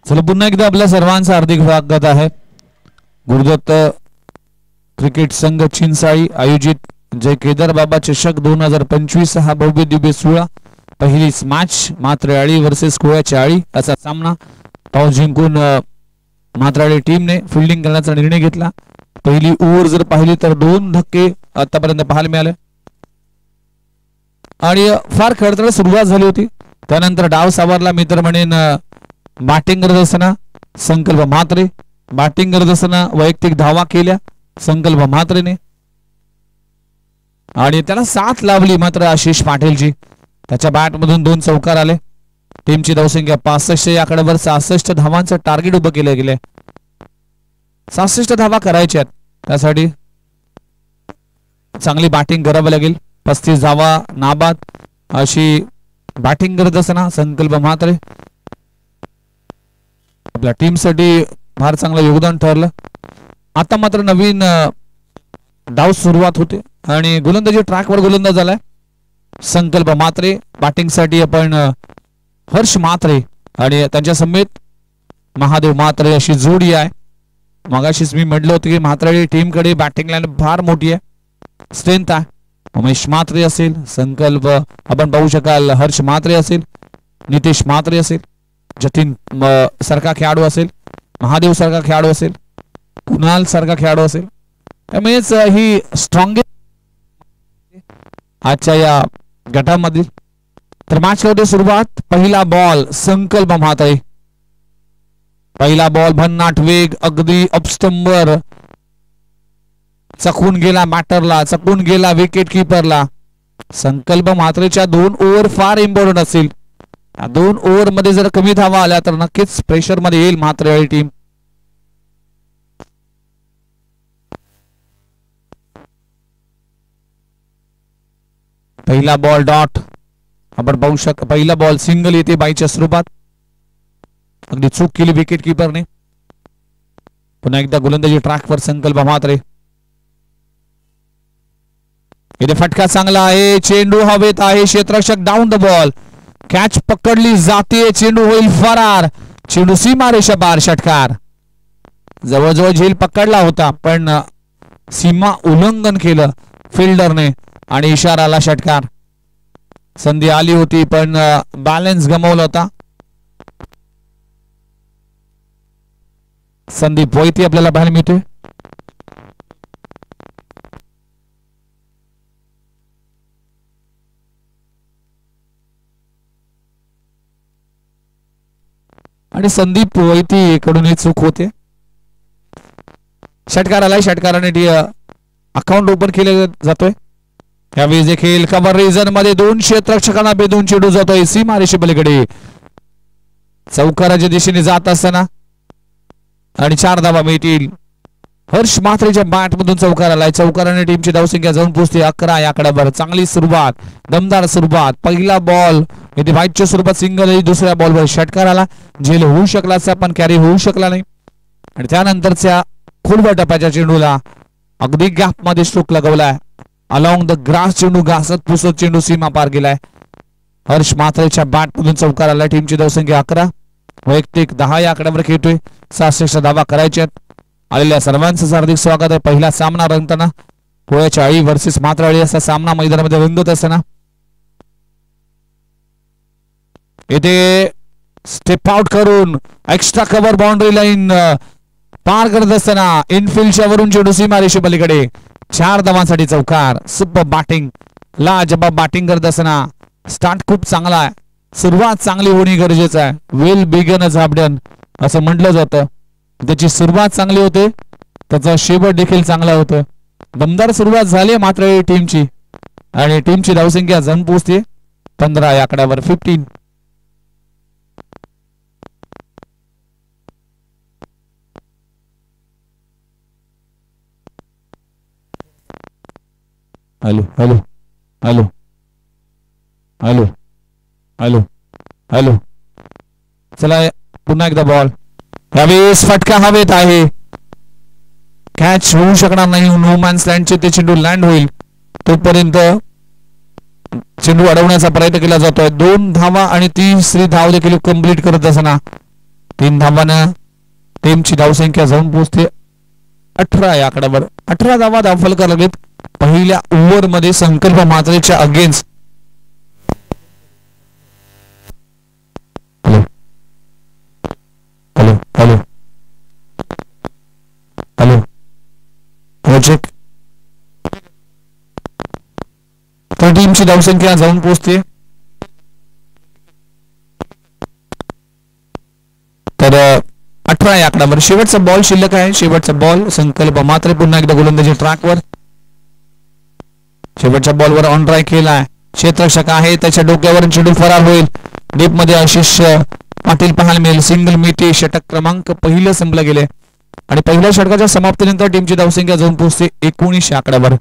चला पुन्हा एकदा आपल्या सर्वांचं हार्दिक स्वागत आहे. गुरुदत्त क्रिकेट संघ चिंचाळी आयोजित जय केदार बाबा चषक 2025 हा भव्य दिव्य सोहळा. पहिलीच मॅच मात्रआळी वर्सेस कोळ्याची आळी असा सामना. टॉस जिंकून मात्रआळी टीमने फिल्डिंग करण्याचा निर्णय घेतला. पहिली ओव्हर जर पाहिली तर 2 धक्के आतापर्यंत पाहायला मिळाले आणि फार खडतर सुरुवात झाली होती. त्यानंतर डाव सावरला मित्र म्हणेन. बॅटिंग करत असताना संकल्प म्हात्रे बॅटिंग करत असताना वैयक्तिक धावा केल्या संकल्प म्हात्रेने आणि त्याला साथ लावली मात्र आशिष पाटीलची. त्याच्या बॅट मधून 2 चौकार आले. टीमची धावसंख्या 65 या आकड्यावर 66 धावांचं टार्गेट उभं केलं गेले. 66 धावा करायच्या त्यासाठी चांगली बॅटिंग करावी लागेल. 35 धावा नाबाद अशी बॅटिंग करत असताना संकल्प म्हात्रे आपल्या टीमसाठी फार चांगलं योगदान ठरलं. आता मात्र नवीन डाव सुरुवात होते आणि गोलंदाजी ट्रॅकवर गोलंदाज झालाय संकल्प म्हात्रे. बॅटिंग साठी आपण हर्ष म्हात्रे आणि त्यांच्या समेत महादेव म्हात्रे अशी जोडी आहे. मगाशीच मी म्हटलं होतं की म्हात्रे टीम कडे बॅटिंग लाईन फार मोठी आहे, स्ट्रेंथ आहे. उमेश म्हात्रे असेल, संकल्प आपण पाहू शकाल हर्ष म्हात्रे असेल, नितेश म्हात्रे असेल, जतीन सारखा खेळाडू असेल महादेव सारखा खेळाडू असेल, कुणाल सारखा खेळाडू असेल, त्यामुळेच ही स्ट्रॉंगेस्ट आजच्या या गटामधील. तर मॅच होते सुरुवात. पहिला बॉल संकल्प म्हात्रे. पहिला बॉल भन्नाट वेग, अगदी अपस्टंबर, चकून गेला बॅटरला, चकून गेला विकेट किपरला. संकल्प म्हात्रेच्या 2 ओव्हर फार इम्पॉर्टंट असतील. 2 ओव्हर मध्ये जर कमी धावा आल्या तर नक्कीच प्रेशर मध्ये येईल म्हात्रेवाडी टीम. पहिला बॉल डॉट. आपण पाहू शकता पहिला बॉल सिंगल येते बाईच्या स्वरूपात. अगदी चूक केली विकेट किपरने. पुन्हा एकदा गोलंदाजी ट्रॅकवर संकल्प म्हात्रे. इथे फटका चांगला आहे, चेंडू हवेत आहे, क्षेत्ररक्षक डाऊन द बॉल, कॅच पकडली जाते, चेंडू होईल फरार, चेंडू सीमारेषा पार. षटकार. जवळजवळ झेल पकडला होता पण सीमा उल्लंघन केलं फिल्डरने आणि इशाराला षटकार. संधी आली होती पण बॅलन्स गमावला होता. संदीप वैती आपल्याला पाहायला मिळते. आणि संदीप वैती कडून चूक होते. षटकार आलाय. षटकाराने अकाउंट ओपन केले जातोय. यावेळी देखील कव्हर रिजन मध्ये 2 क्षेत्ररक्षकांना बेधून चेंडू जातोय सीमारेषे पलीकडे. चौकाराच्या दिशेने जात असताना आणि 4 धावा मिळतील. हर्ष म्हात्रेच्या बॅट मधून चौकार आलाय. चौकाराने टीमची धावसंख्या जाऊन पोहोचते 11 या आकड्यावर. चांगली सुरुवात, दमदार सुरुवात. पहिला बॉल इथे बाईटच्या स्वरूपात सिंगल, दुसऱ्या बॉलवर षटकार आला. झेल होऊ शकला असता पण कॅरी होऊ शकला नाही. आणि त्यानंतरच्या खोलवर टप्प्याच्या चेंडूला अगदी गॅप मध्ये स्ट्रोक लगवलाय. अलॉंग द ग्रास चेंडू घासत पुसत चेंडू सीमा पार गेलाय. हर्ष म्हात्रेच्या बॅट मधून चौकार आला. टीमची धावसंख्या 11, वैयक्तिक 10 या आकड्यावर खेळतोय. 66 धावा करायच्यात. आलेल्या सर्वांचं हार्दिक स्वागत आहे. पहिला सामना रंगताना पोळ्याच्या आई वर्सेस म्हात्रेवाडी असा सामना मैदानामध्ये रंगत असताना इथे स्टेप आउट करून एक्स्ट्रा कव्हर बाउंड्री लाईन पार करत असताना इनफिल्डच्या वरून चेंडू सीमारेषे पलीकडे. 4 धावांसाठी चौकार. सुपर बॅटिंग, लाजबाब बॅटिंग करत असताना स्टार्ट खूप चांगला आहे. सुरुवात चांगली होणे गरजेचं आहे. वेल बिगन अ झाबडन असं म्हटलं जातं. त्याची सुरुवात चांगली होते, त्याचा शेवट देखील चांगला होतो. दमदार सुरुवात झाली मात्र टीमची आणि टीमची धावसंख्या जण पोहोचते 15 या आकड्यावर. 15. Hello hello hello hello hello hello. चला पुन्हा एकदा बॉल. यावेळेस फटका हवेत आहे. कॅच होऊ शकणार नाही. नो मॅन्स लँडचे ते चेंडू लँड होईल तोपर्यंत चेंडू अडवण्याचा प्रयत्न केला जातोय. 2 धावा आणि 3री धाव देखील कंप्लीट करत असताना 3 धावानं टीमची धावसंख्या जाऊन पोहोचते 18 या आकड्यावर. 18 धावा धावफलक लागेल पहिल्या ओव्हर मध्ये संकल्प म्हात्रेच्या against. Hello hello hello hello check. तर टीमची धावसंख्या जाऊन पोहोचते तर 18 या आकड्यावर. शेवटचा बॉल शिल्लक आहे. शेवटचा बॉल संकल्प म्हात्रे पुन्हा एकदा गोलंदाजी ट्रॅकवर. शेवटच्या बॉलवर ऑन ड्राय केलाय. क्षेत्ररक्षक आहे त्याच्या डोक्यावरून चेंडू फरार होईल. डीप मध्ये आशिष पाटील पाहायला मिळेल. सिंगल मिठी. षटक क्रमांक पहिलं संपलं गेले आणि पहिल्या षटकाच्या समाप्तीनंतर टीमची धावसंख्या जाऊन पोहोचते 19 या आकड्यावर.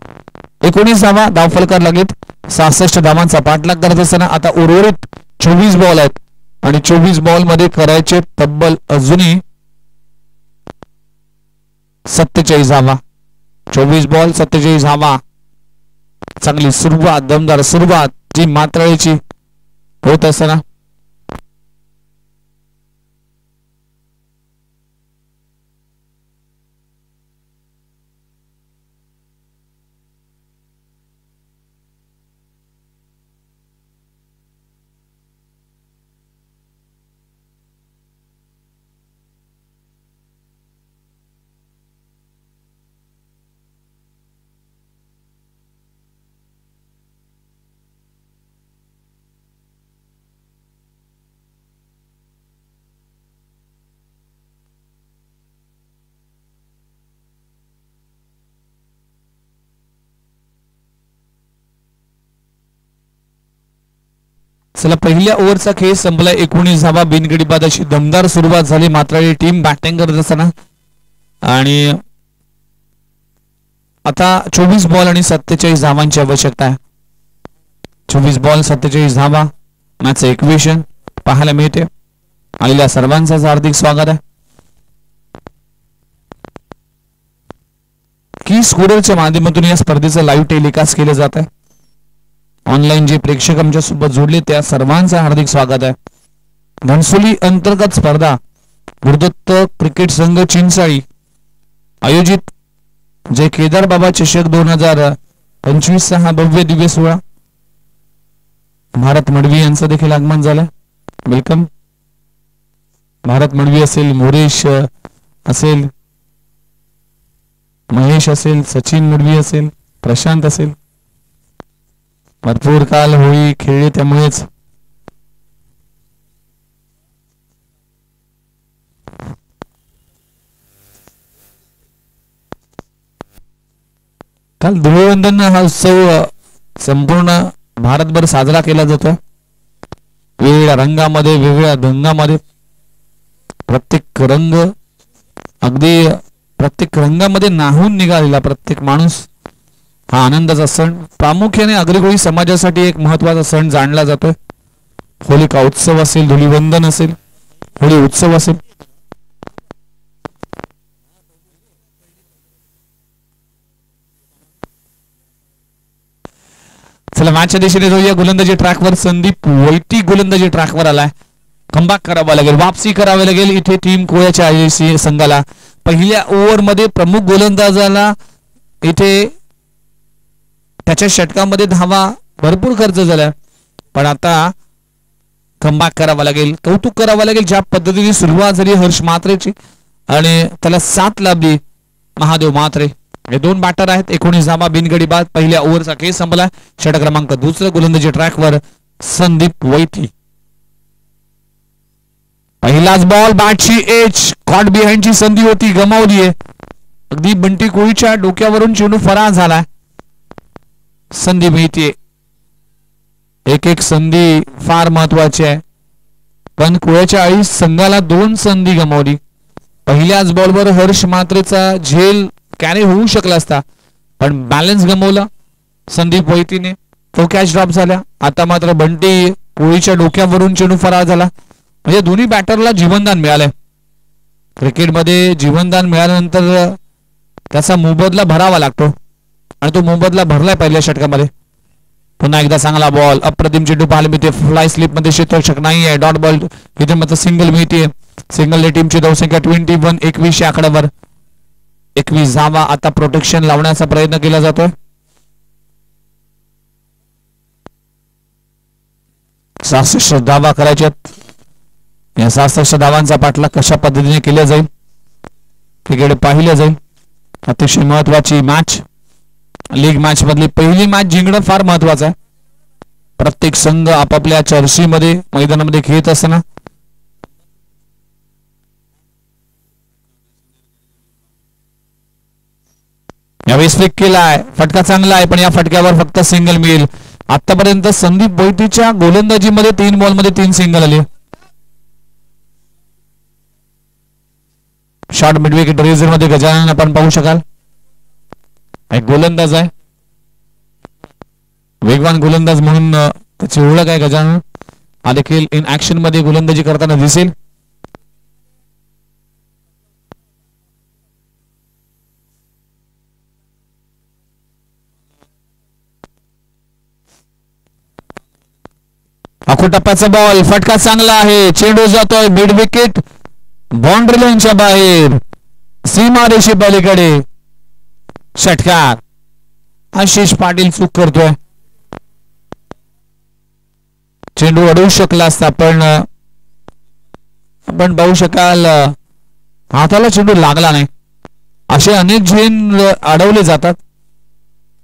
19 धावा धावफलकार लागेल. 66 धावांचा पाठलाग करत असताना आता उर्वरित 24 बॉल आहेत आणि 24 बॉल मध्ये करायचे तब्बल अजूनही 47 धावा. 24 बॉल 47 धावा. चांगली सुरुवात, दमदार सुरुवात जी म्हात्रेची होत असताना चला पहिल्या ओव्हरचा खेळ संपला. 19 धावा बिनगडी बाद अशी दमदार सुरुवात झाली. मात्र ही टीम बॅटिंग करत असताना आणि आता 24 बॉल आणि 47 धावांची आवश्यकता आहे. 24 बॉल 47 धावा मॅच इक्वेशन पाहायला मिळते. आलेल्या सर्वांचं हार्दिक स्वागत आहे. की स्कूटरच्या माध्यमातून या स्पर्धेचं लाईव्ह टेलिकास्ट केलं जात आहे. ऑनलाईन जे प्रेक्षक आमच्या सोबत जोडले त्या सर्वांचं हार्दिक स्वागत आहे. घनसोली अंतर्गत स्पर्धा गुरुदत्त क्रिकेट संघ चिंचाळी आयोजित जे केदार बाबा चषक 2025 हा भव्य दिव्य सोहळा. भारत मडवी यांचं देखील आगमन झालं. वेलकम. भारत मडवी असेल, मोरेश असेल, महेश असेल, सचिन मडवी असेल, प्रशांत असेल. भरपूर काल होळी खेळली त्यामुळेच काल धुळवंदन हा उत्सव संपूर्ण भारतभर साजरा केला जातो. वेगवेगळ्या रंगामध्ये, वेगवेगळ्या ढंगामध्ये, प्रत्येक रंग अगदी प्रत्येक रंगामध्ये नाहून निघालेला प्रत्येक माणूस हा आनंदाचा सण. प्रामुख्याने अग्रगोळी समाजासाठी एक महत्वाचा सण जाणला जातोय. होलिका उत्सव असेल, धुलीवंदन असेल, होळी उत्सव असेल. चला मॅचच्या दिशेने जाऊया. गोलंदाजी ट्रॅकवर संदीप वैती गोलंदाजी ट्रॅकवर आलाय. कमबॅक करावा लागेल, वापसी करावी लागेल इथे टीम कोळ्याच्या आयसी संघाला. पहिल्या ओव्हरमध्ये प्रमुख गोलंदाजाला इथे त्याच्या षटकामध्ये धावा भरपूर खर्च झाला, पण आता कमबॅक करावा लागेल. कौतुक करावं लागेल ज्या पद्धतीने सुरुवात झाली हर्ष म्हात्रेची आणि त्याला 7 लाभली महादेव म्हात्रे. हे 2 बॅटर आहेत. 19 धावा बिनगडी बाद. पहिल्या ओव्हरचा खेळ संपला. षटक क्रमांक 2 गोलंदाजी ट्रॅकवर संदीप वैती. पहिलाच बॉल बॅटची एज कॉट बिहाइंडची संधी होती, गमावली आहे. अगदी बंटी कोळीच्या डोक्यावरून चेंडू फरार झाला. संधी मिळते. एक एक संधी फार महत्वाची आहे, पण कोळ्याच्या आळी संघाला 2 संधी गमावली. पहिल्याच बॉलवर हर्ष मात्रेचा झेल कॅरी होऊ शकला असता, पण बॅलन्स गमावला संदीप वैतीने. तो कॅच ड्रॉप झाला. आता मात्र बंटी कोळीच्या डोक्यावरून चेंडू फरार झाला. म्हणजे दोन्ही बॅटरला जीवनदान मिळालंय. क्रिकेटमध्ये जीवनदान मिळाल्यानंतर त्याचा मोबदला भरावा लागतो आणि तो मोबदला भरलाय पहिल्या षटकामध्ये. पुन्हा एकदा चांगला बॉल, अप्रतिम चेंडू पाहायला मिळते. फ्लाय स्लिप मध्ये क्षेत्ररक्षक नाही आहे. डॉट बॉल इथे मात्र सिंगल मिळते. सिंगल टीमची धावसंख्या 21 21 आकड्यावर. 21 धावा. आता प्रोटेक्शन लावण्याचा प्रयत्न केला जातोय. 66 धावा करायच्यात. या 66 धावांचा पाठलाग कशा पद्धतीने केला जाईल क्रिकेट पाहिलं जाईल. अतिशय महत्वाची मॅच, लीग मॅच मधली पहिली मॅच जिंकणं फार महत्वाचं आहे. प्रत्येक संघ आपापल्या चर्चीमध्ये मैदानामध्ये खेळत असताना यावेळी स्ट्रिक केलाय. फटका चांगला आहे, पण या फटक्यावर फक्त सिंगल मिळेल. आतापर्यंत संदीप वैतीच्या गोलंदाजीमध्ये 3 बॉलमध्ये 3 सिंगल आले. शॉर्ट मिडविकेट रेझर मध्ये गजानन आपण पाहू शकाल. एक गोलंदाज आहे, वेगवान गोलंदाज म्हणून त्याची ओळख आहे गजानन. हा देखील इन ऍक्शन मध्ये गोलंदाजी करताना दिसेल. आखो टप्प्याचा बॉल, फटका चांगला आहे. चेंडू जातोय मिड विकेट बाउंड्री लाईनच्या बाहेर, सीमा रेषे पलीकडे. षटकार. आशिष पाटील चूक करतोय. चेंडू अडवू शकला असता, पण आपण पाहू शकाल हाताला चेंडू लागला नाही. असे अनेक झेल अडवले जातात,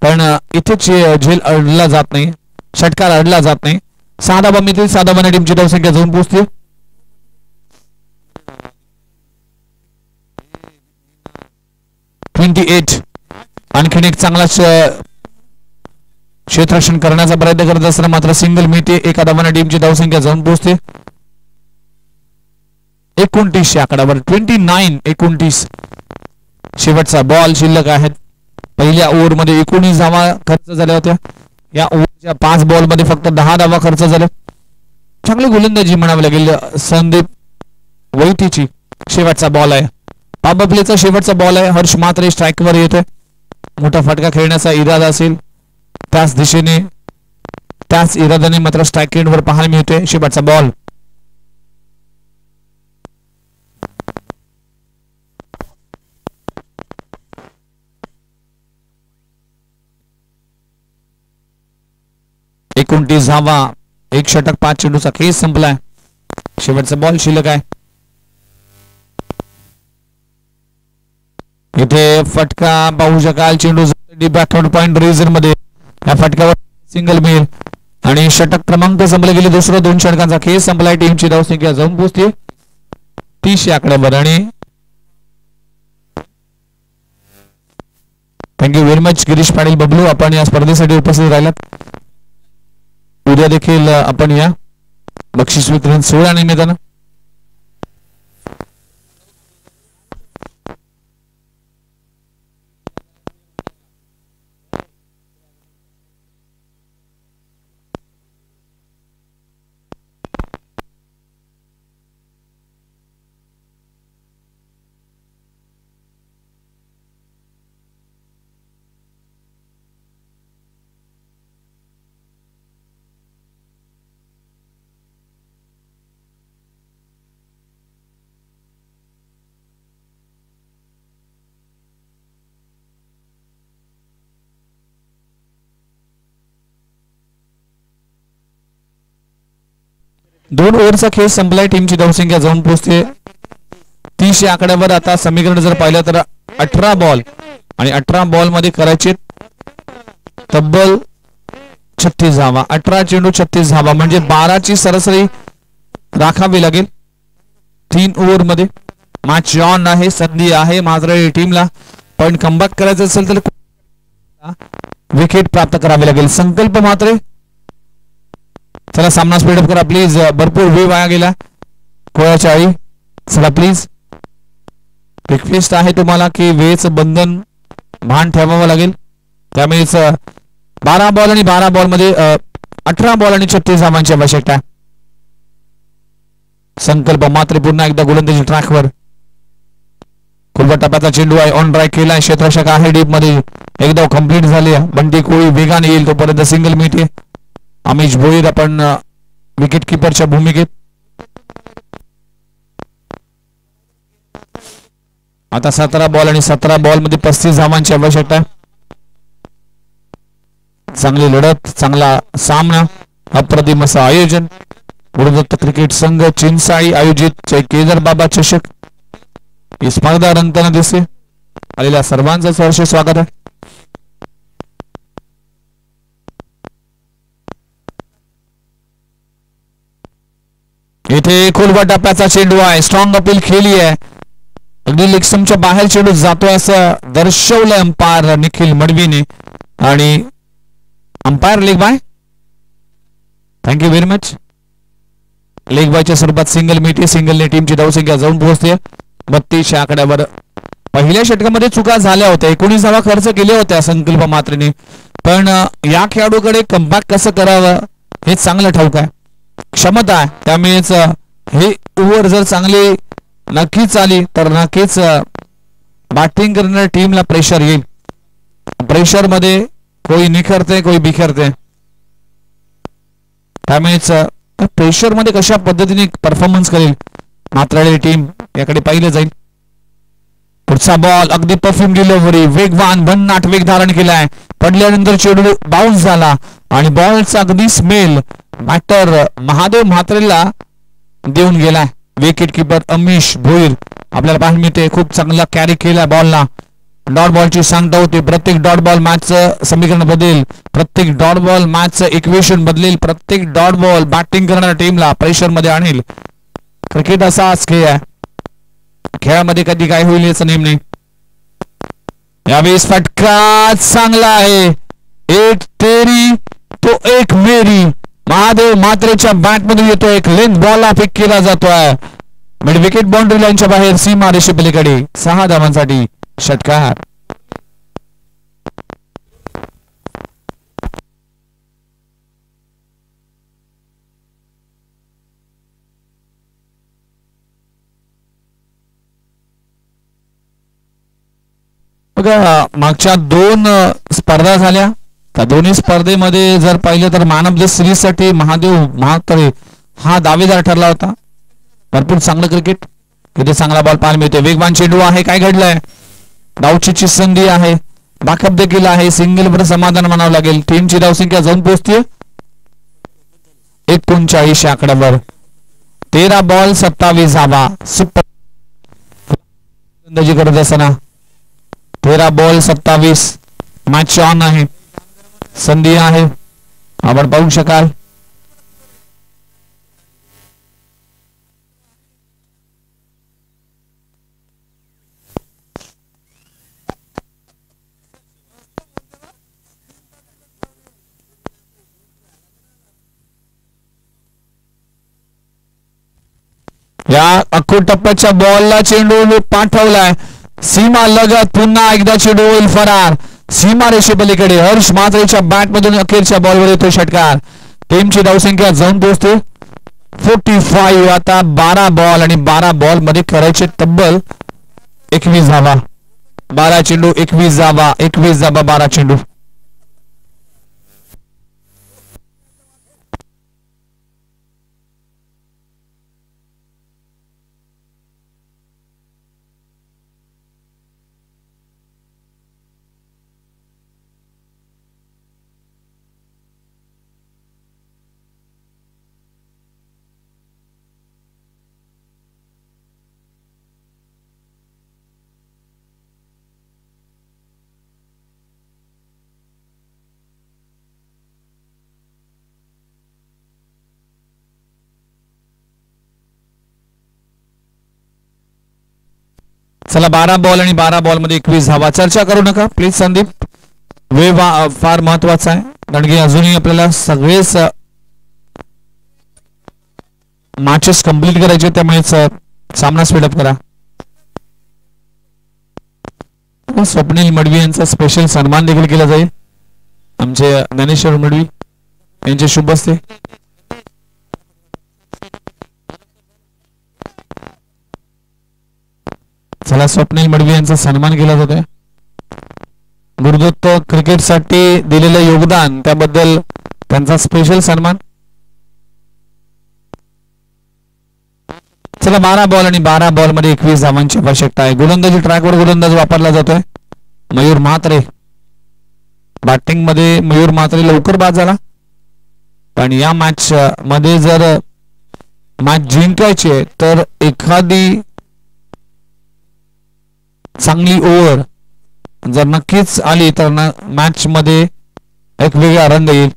पण इथे झेल अडला जात नाही, षटकार अडला जात नाही. 6 धावा मिळतील. 6 धावांनी टीमची धावसंख्या जाऊन पोहोचते 28. आणखीन एक चांगला क्षेत्ररक्षण करण्याचा प्रयत्न करत असताना मात्र सिंगल मिळते. एका धावाने टीमची धावसंख्या जाऊन पोहोचते 29 या आकड्यावर. 29-29. शेवटचा बॉल शिल्लक आहेत. पहिल्या ओव्हरमध्ये 19 धावा खर्च झाल्या होत्या. या ओव्हरच्या 5 बॉल मध्ये फक्त 10 धावा खर्च झाल्या. चांगली गोलंदाजी म्हणावी लागेल संदीप वैतीची. शेवटचा बॉल आहे. पॉवर प्लेचा शेवटचा बॉल आहे. हर्ष म्हात्रे स्ट्राईकवर येतोय. मोठा फटका खेळण्याचा इरादा असेल त्याच दिशेने त्याच इराद्याने मात्र स्ट्राईक रेटवर पाहायला मिळतोय. शेवटचा बॉल. एकोणतीस धावा 1 षटक 5 चेंडूचा खेळ संपलाय. शेवटचा बॉल शिल्लक आहे. इथे फटका पाहू शकाल. चेंडू बॅकवर्ड पॉइंट रिजन मध्ये. या फटक्यावर सिंगल मिळेल आणि षटक क्रमांक संपले गेले. दुसरा 2 षटकांचा खेळ संपलाय. टीमची धावसंख्या जाऊन पोहोचते 30 या आकड्यावर. आणि thank you very much Girish Patil Bablu, आपण या स्पर्धेसाठी उपस्थित राहिलात. उद्या देखील आपण या बक्षीस वितरण सोहळ्या निमित्तानं दोन ओव्हरचा खेळ संपलाय. टीमची धावसंख्या जाऊन पोहोचते 30 या आकड्यावर. आता समीकरण जर पाहिलं तर 18 बॉल आणि 18 बॉल मध्ये करायचे तब्बल 36 धावा. 18 चेंडू 36 धावा म्हणजे 12 ची सरासरी राखावी लागेल 3 ओव्हर मध्ये. मॅच ऑन आहे. संधी आहे मात्र टीमला पण कमबॅक करायचं असेल तर विकेट प्राप्त करावी लागेल. संकल्प मात्र चला सामना स्पीडअप करा प्लीज. भरपूर वेळ वाया गेला कोळ्याच्या आळी. चला प्लीज रिक्वेस्ट आहे तुम्हाला की वेळेचं बंधन भान ठेवावं लागेल. त्यामुळेच 12 बॉल आणि 12 बॉल मध्ये 18 बॉल आणि 36 धावांची आवश्यकता. संकल्प मात्र पुन्हा एकदा गोलंदाजी ट्रॅकवर. खुलबा टप्प्याचा चेंडू आहे. ऑन ड्राईव्ह केला. क्षेत्ररक्षक आहे डीप मध्ये. एकदा कंप्लीट झाली. बंटी कोळी वेगाने येईल तोपर्यंत सिंगल मिळते. अमिश भोईर आपण विकेट किपरच्या भूमिकेत. आता 17 बॉल आणि 17 बॉल मध्ये 35 धावांची आवश्यकता. चांगली लढत, चांगला सामना, अप्रतिम असं आयोजन. गुरुदत्त क्रिकेट संघ चिंचाळी आयोजित केदार बाबा चषक ही स्पर्धा रंगताना दिसते. आलेल्या सर्वांचं सहर्ष स्वागत आहे. इथे खोलवा टप्प्याचा चेंडू आहे. स्ट्रॉंग अपील खेळली आहे. अगदी लेगस्टंपच्या बाहेर चेंडू जातोय असं दर्शवलं अंपायर निखिल मडवीने आणि umpire leg bye. Thank you very much. Leg बायच्या स्वरूपात सिंगल मिळते. सिंगलने टीमची धावसंख्या जाऊन पोहोचते 32 या आकड्यावर. पहिल्या षटकामध्ये चुका झाल्या होत्या. 19 धावा खर्च केल्या होत्या संकल्प मात्रेने. पण या खेळाडूकडे कमबॅक कसं करावं हे चांगलं ठाऊक आहे. क्षमता आहे. त्यामुळेच हे ओव्हर जर चांगली नक्कीच आली तर नक्कीच बॅटिंग करणाऱ्या टीमला प्रेशर येईल. प्रेशर मध्ये कोई निखरते कोई बिखरते. त्यामुळेच प्रेशर मध्ये कशा पद्धतीने परफॉर्मन्स करेल मात्र टीम याकडे पाहिलं जाईल. पुढचा बॉल अगदी परफ्यूम डिलिव्हरी. वेगवान भन्नाट वेग धारण केलाय. पडल्यानंतर चेंडू बाउन्स झाला आणि बॉलचा अगदी स्मेल बॅटर महादेव म्हात्रेला देऊन गेलाय. विकेट किपर अमिश भोईर आपल्याला पाहायला मिळते. खूप चांगला कॅरी केला बॉलला. डॉट बॉलची सांगता होते. प्रत्येक डॉट बॉल मॅचचं समीकरण बदलेल. प्रत्येक डॉट बॉल मॅचचं इक्वेशन बदलेल. प्रत्येक डॉट बॉल बॅटिंग करणाऱ्या टीमला प्रेशर मध्ये आणेल. क्रिकेट असाच खेळ आहे. खेळामध्ये कधी काय होईल याचा नेम नाही. यावेळेस फटका चांगला आहे. एक तेरी तो एक मेरी. महादेव मात्रेच्या बॅट मधून येतो एक लेंथ बॉल पिक केला जातोय मिड विकेट बाउंड्री लाईनच्या बाहेर सीमा रेषे पलीकडे 6 धावांसाठी षटकार. बघा मागच्या 2 स्पर्धा झाल्या त्या दोन्ही स्पर्धेमध्ये जर पाहिलं तर मॅन ऑफ द सिरीज साठी महादेव म्हात्रे हा दावेदार ठरला होता. भरपूर चांगलं क्रिकेट इथे चांगला बॉल पाहायला मिळतोय. वेगवान चेंडू आहे. काय घडलंय धावचीची संधी आहे. बॅकअप देखील आहे. सिंगल वर समाधान मानावं लागेल. टीमची धावसंख्या जाऊन पोहोचते 39 आकड्यावर. 13 बॉल 27 धावा. सुपर फलंदाजी करत असताना 13 बॉल 27. मॅच ऑन आहे. संधी आहे आपण पाहू शकाल. या अख्खू टप्प्याच्या बॉलला चेंडू पाठवलाय सीमा लगत. पुन्हा एकदा चेंडू होईल फरार. सीमा रेषे पलीकडे हर्ष म्हात्रेच्या बॅट मधून अखेरच्या बॉलवर येतो षटकार. टीमची धावसंख्या जाऊन पोहोचते 45. आता 12 बॉल आणि 12 बॉल मध्ये करायचे तब्बल 21 धावा. 12 चेंडू 21 धावा. 21 धावा 12 चेंडू. चला 12 बॉल आणि 12 बॉल मध्ये 21 धावा. चर्चा करू नका प्लीज संदीप. वेळ फार महत्वाचा आहे कारण की अजूनही आपल्याला सगळेच मॅचेस कंप्लीट करायचे त्यामुळे सामना स्पीडअप करा. स्वप्नील मडवी यांचा स्पेशल सन्मान देखील केला जाईल. आमचे ज्ञानेश्वर मडवी यांचे शुभ हस्ते. चला स्वप्नील मडवी यांचा सन्मान केला जातोय. गुरुदत्त क्रिकेटसाठी दिलेलं योगदान त्याबद्दल त्यांचा स्पेशल सन्मान. चला 12 बॉल आणि 12 बॉल मध्ये 21 धावांची आवश्यकता आहे. गोलंदाजी ट्रॅकवर गोलंदाज वापरला जातोय मयूर म्हात्रे. बॅटिंग मध्ये मयूर म्हात्रे लवकर बाद झाला पण या मॅच मध्ये जर मॅच जिंकायची तर एखादी चांगली ओव्हर जर नक्कीच आली तर मॅच मध्ये एक वेगळा आनंद येईल.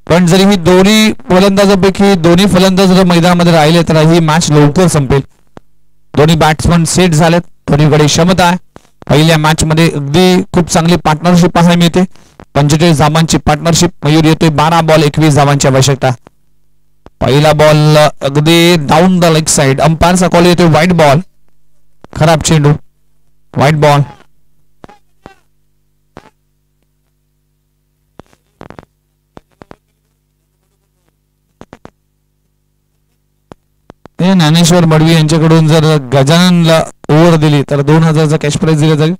पण जरी ही दोन्ही फलंदाजांपैकी दोन्ही फलंदाज जर मैदानामध्ये राहिले तर ही मॅच लवकर संपेल. दोन्ही बॅट्समन सेट झालेत. दोन्हीकडे क्षमता आहे. पहिल्या मॅच मध्ये अगदी खूप चांगली पार्टनरशिप पाहायला मिळते. 45 धावांची पार्टनरशिप. मयूर येतोय 12 बॉल 21 धावांची आवश्यकता. पहिला बॉल अगदी डाऊन द लेग साइड. अंपायरचा कॉल येतोय व्हाईट बॉल. खराब चेंडू व्हाईट बॉल. ज्ञानेश्वर मडवी यांच्याकडून जर गजाननला ओव्हर दिली तर 2000चा कॅश प्राइज दिला जाईल.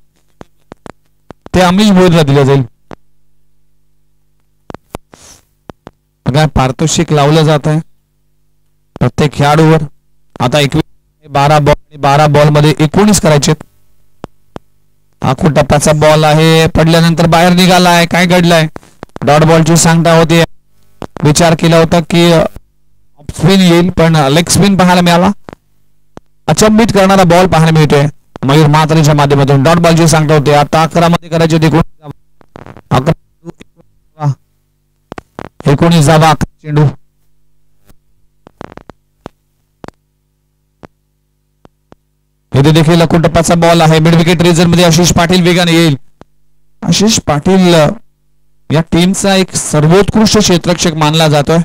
ते अमिश भोईरला दिलं जाईल. बघा पारितोषिक लावलं जात आहे प्रत्येक खेळाडूवर. आता 12 बॉल आणि 12 बॉल मध्ये 19 करायचे. आखो टप्प्याचा बॉल आहे. पडल्यानंतर बाहेर निघालाय. काय घडलंय डॉट बॉलची सांगता होती. विचार केला होता की स्पिन येईल पण लेग स्पिन पाहायला मिळाला. अचंबित करणारा बॉल पाहायला मिळतोय मयूर म्हात्रेच्या माध्यमातून. डॉट बॉलची सांगता होते. आता 11 मध्ये करायचे होते. 19 धावा चेंडू. इथे देखील अखो टप्प्याचा बॉल आहे. मिड विकेट रेझर मध्ये आशिष पाटील वेगाने येईल. आशिष पाटील या टीमचा एक सर्वोत्कृष्ट क्षेत्ररक्षक मानला जातोय.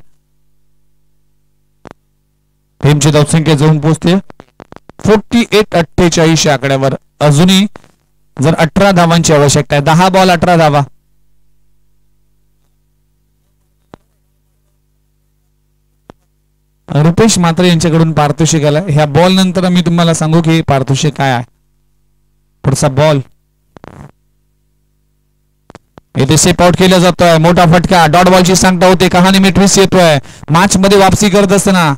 टीमची धावसंख्या जाऊन पोहोचते 48-48 या आकड्यावर. अजूनही जर 18 धावांची आवश्यकता आहे. 10 बॉल 18 धावा. रुपेश म्हात्रे यांच्याकडून पारितोषिक आला. ह्या बॉल नंतर मी तुम्हाला सांगू की पारितोषिक काय आहे. पुढचा बॉल इथे सेप आउट केला जातोय. मोठा फटका. डॉट बॉलची सांगता होते. कहाणी में ट्विस्ट येतोय. मॅच मध्ये वापसी करत असताना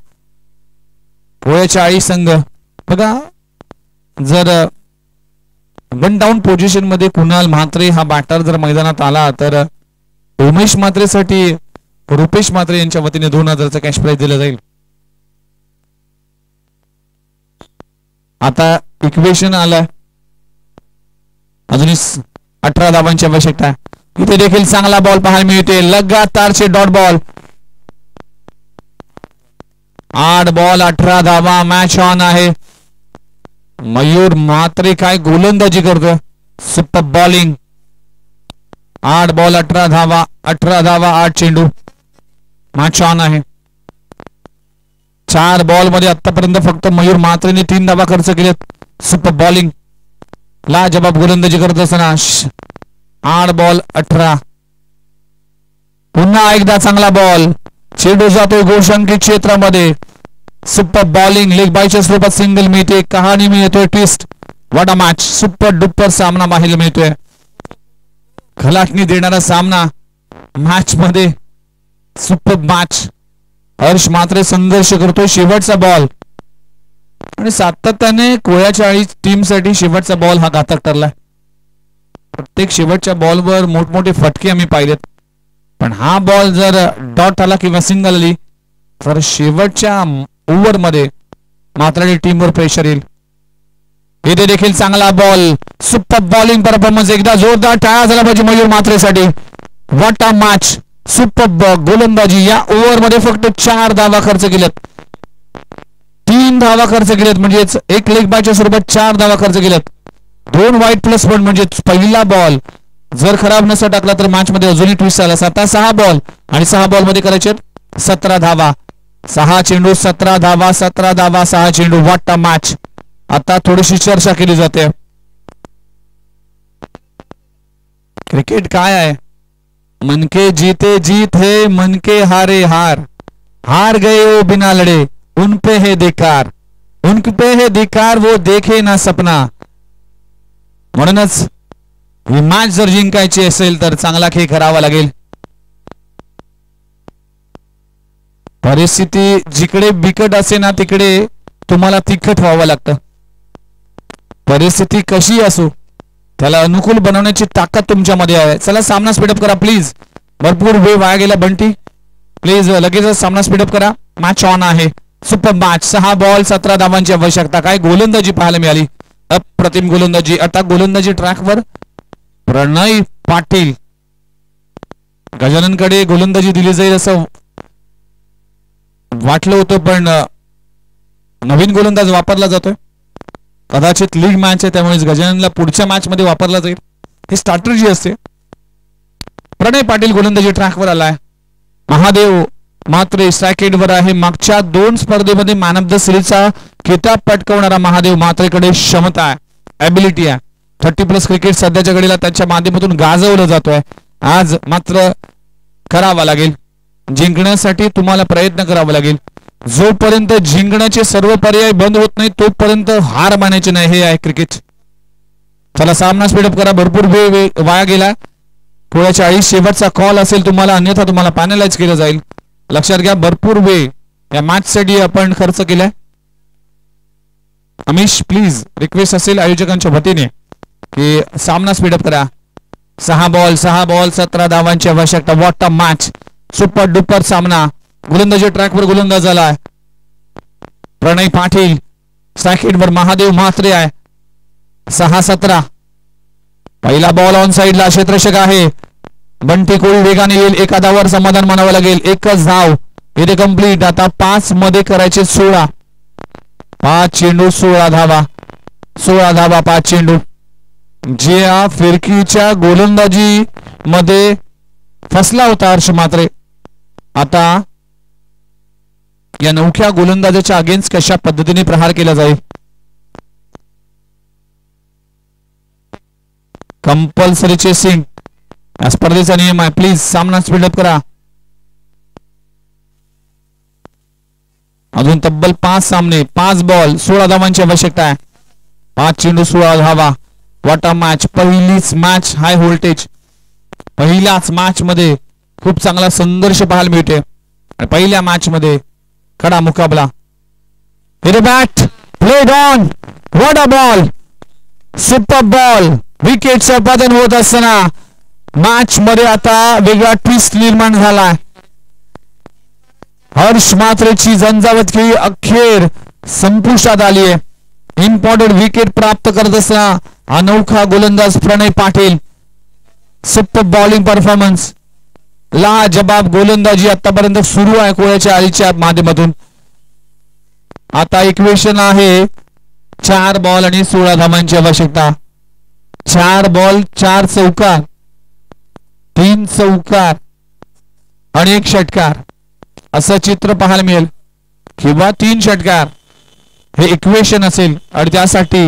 पोळ्याच्या आळी संघ बघा, जर वन डाऊन पोझिशन मध्ये कुणाल म्हात्रे हा बॅटर जर मैदानात आला तर उमेश म्हात्रेसाठी रुपेश म्हात्रे यांच्या वतीने 2000चा कॅश प्राइज दिला जाईल. आता इक्वेशन आलं. अजूनही 18 धावांची आवश्यकता आहे. इथे देखील चांगला बॉल पाहायला मिळते. लगातारचे डॉट बॉल. 8 बॉल 18 धावा. मॅच ऑन आहे. मयूर म्हात्रे काय गोलंदाजी करतोय. Super bowling. 8 बॉल 18 धावा. 18 धावा 8 चेंडू. मॅच ऑन आहे. 4 बॉल मध्ये आतापर्यंत फक्त मयूर म्हात्रेने 3 धावा खर्च केलेत. Super bowling. लाजबाब गोलंदाजी करत असताना 8 बॉल 18. पुन्हा एकदा चांगला बॉल. चेंडू जातोय गोलशंकित क्षेत्रामध्ये. Super bowling. लेग बायच्या स्वरूपात सिंगल मिळते. कहाणी मिळतोय twist. What a match. Super duper सामना पाहायला मिळतोय. खलाटणी देणारा सामना मॅच मध्ये. Super match. हर्ष म्हात्रे संघर्ष करतोय. शेवटचा बॉल आणि सातत्याने कोळ्याच्या आळी टीम साठी शेवटचा बॉल हा घातक ठरलाय. प्रत्येक शेवटच्या बॉलवर मोठमोठे फटके आम्ही पाहिलेत, पण हा बॉल जर डॉट आला किंवा सिंगल आली तर शेवटच्या ओव्हर मध्ये मात्र टीमवर प्रेशर येईल. इथे देखील चांगला बॉल. Super bowling performance. एकदा जोरदार टाळा झाला पाहिजे मयूर म्हात्रेसाठी. What a match. सुपर गोलंदाजी. या ओव्हर मध्ये फक्त 4 धावा खर्च केल्यात. 3 धावा खर्च केल्यात म्हणजेच एक लेग बायच्या स्वरूपात 4 धावा खर्च केल्यात. 2 वाईट प्लस 1 म्हणजे पहिला बॉल जर खराब नसा टाकला तर मॅच मध्ये अजूनही ट्विस्ट आला. आता 6 बॉल आणि 6 बॉल मध्ये करायचे 17 धावा. 6 चेंडू 17 धावा. 17 धावा 6 चेंडू. What a match. आता थोडीशी चर्चा केली जाते. क्रिकेट काय आहे. मन के जीते जीत है, मन के हारे हार. हार गए वो बिना लड़े, उन पे है धिक्कार. उन पे है धिक्कार, वो देखे ना सपना. म्हणूनच ही मॅच जर जिंकायची असेल तर चांगला खेळ करावा लागेल. परिस्थिती जिकडे बिकट असे ना तिकडे तुम्हाला तिखट व्हावं लागतं. परिस्थिती कशी असो त्याला अनुकूल बनवण्याची ताकद तुमच्यामध्ये आहे. चला सामना स्पीडअप करा प्लीज. भरपूर वेळ वाया गेला. बंटी प्लीज लगेच सामना स्पीडअप करा. मॅच ऑन आहे. Super match. 6 बॉल 17 धावांची आवश्यकता. काय गोलंदाजी पाहायला मिळाली. अप्रतिम गोलंदाजी. आता गोलंदाजी ट्रॅकवर प्रणय पाटील. गजाननकडे गोलंदाजी दिली जाईल असं वाटलं होतं, पण नवीन गोलंदाज वापरला जातोय. कदाचित लीग मॅच आहे त्यामुळे गजाननला पुढच्या मॅच मध्ये वापरला जाईल. ही स्ट्रॅटेजी असते. प्रणय पाटील गोलंदाजी ट्रॅकवर आलाय. महादेव मात्र स्ट्रायकेटवर आहे. मागच्या 2 स्पर्धेमध्ये मॅन ऑफ द सिरीजचा किताब पटकावणारा महादेव मात्रेकडे क्षमता आहे, ॲबिलिटी आहे. 30+ क्रिकेट सध्याच्या घडीला त्याच्या माध्यमातून गाजवलं जातोय. आज मात्र करावा लागेल. जिंकण्यासाठी तुम्हाला प्रयत्न करावा लागेल. जोपर्यंत जिंकण्याचे सर्व पर्याय बंद होत नाही तोपर्यंत हार मानायचे नाही. हे आहे क्रिकेट. चला सामना स्पीडअप करा. भरपूर वेळ वाया गेला. पोळ्याच्या 40 शेवटचा कॉल असेल तुम्हाला, अन्यथा तुम्हाला पॅनलाइज केलं जाईल. लक्षात घ्या भरपूर वेळ या मॅच साठी आपण खर्च केलाय. अमिश प्लीज रिक्वेस्ट असेल आयोजकांच्या वतीने की सामना स्पीडअप करा. 6 बॉल 17 धावांची आवश्यकता. What a match. Super duper सामना. गोलंदाजी ट्रॅकवर गोलंदाज आलाय प्रणय पाटील. स्ट्रायकेटवर महादेव म्हात्रे आहे. 6-17. पहिला बॉल ऑन साइडला. क्षेत्ररक्षक आहे बंटी कोळी. वेगाने येईल. एका धावावर समाधान मानावं लागेल. एकच धाव इथे कंप्लीट. आता 5 मध्ये करायचे 16. 5 चेंडू 16 धावा. 16 धावा 5 चेंडू. ज्या फिरकीच्या गोलंदाजी मध्ये फसला होता हर्ष म्हात्रे. आता या नवख्या गोलंदाजाच्या अगेन्स्ट कशा पद्धतीने प्रहार केला जाईल. कंपल्सरी चेसिंग या स्पर्धेचा नियम आहे. प्लीज सामना स्पीडअप करा. अजून तब्बल 5 सामने, 5 बॉल, 16 धावांची आवश्यकता आहे. 5 चेंडू 16 धावा. What a match. पहिलीच मॅच हाय व्होल्टेज. पहिल्याच मॅच मध्ये खूप चांगला संघर्ष पाहायला मिळते. पहिल्या मॅच मध्ये कडा मुकाबला. Hit bat played on. What a ball. Super ball. विकेटचं पतन होत असताना मॅच मध्ये आता वेगळा ट्विस्ट निर्माण झालाय. हर्ष म्हात्रेची झंझावतखिळी अखेर संपुष्टात आली आहे. इम्पॉर्टंट विकेट प्राप्त करत असताना अनोखा गोलंदाज Pranay Patil. Super bowling performance. लाजबाब गोलंदाजी आतापर्यंत सुरू आहे कोळ्याच्या आळीच्या माध्यमातून. आता इक्वेशन आहे 4 बॉल आणि 16 धावांची आवश्यकता. 4 बॉल 4 चौकार, 3 चौकार आणि 1 षटकार असं चित्र पाहायला मिळेल, किंवा 3 षटकार हे इक्वेशन असेल. आणि त्यासाठी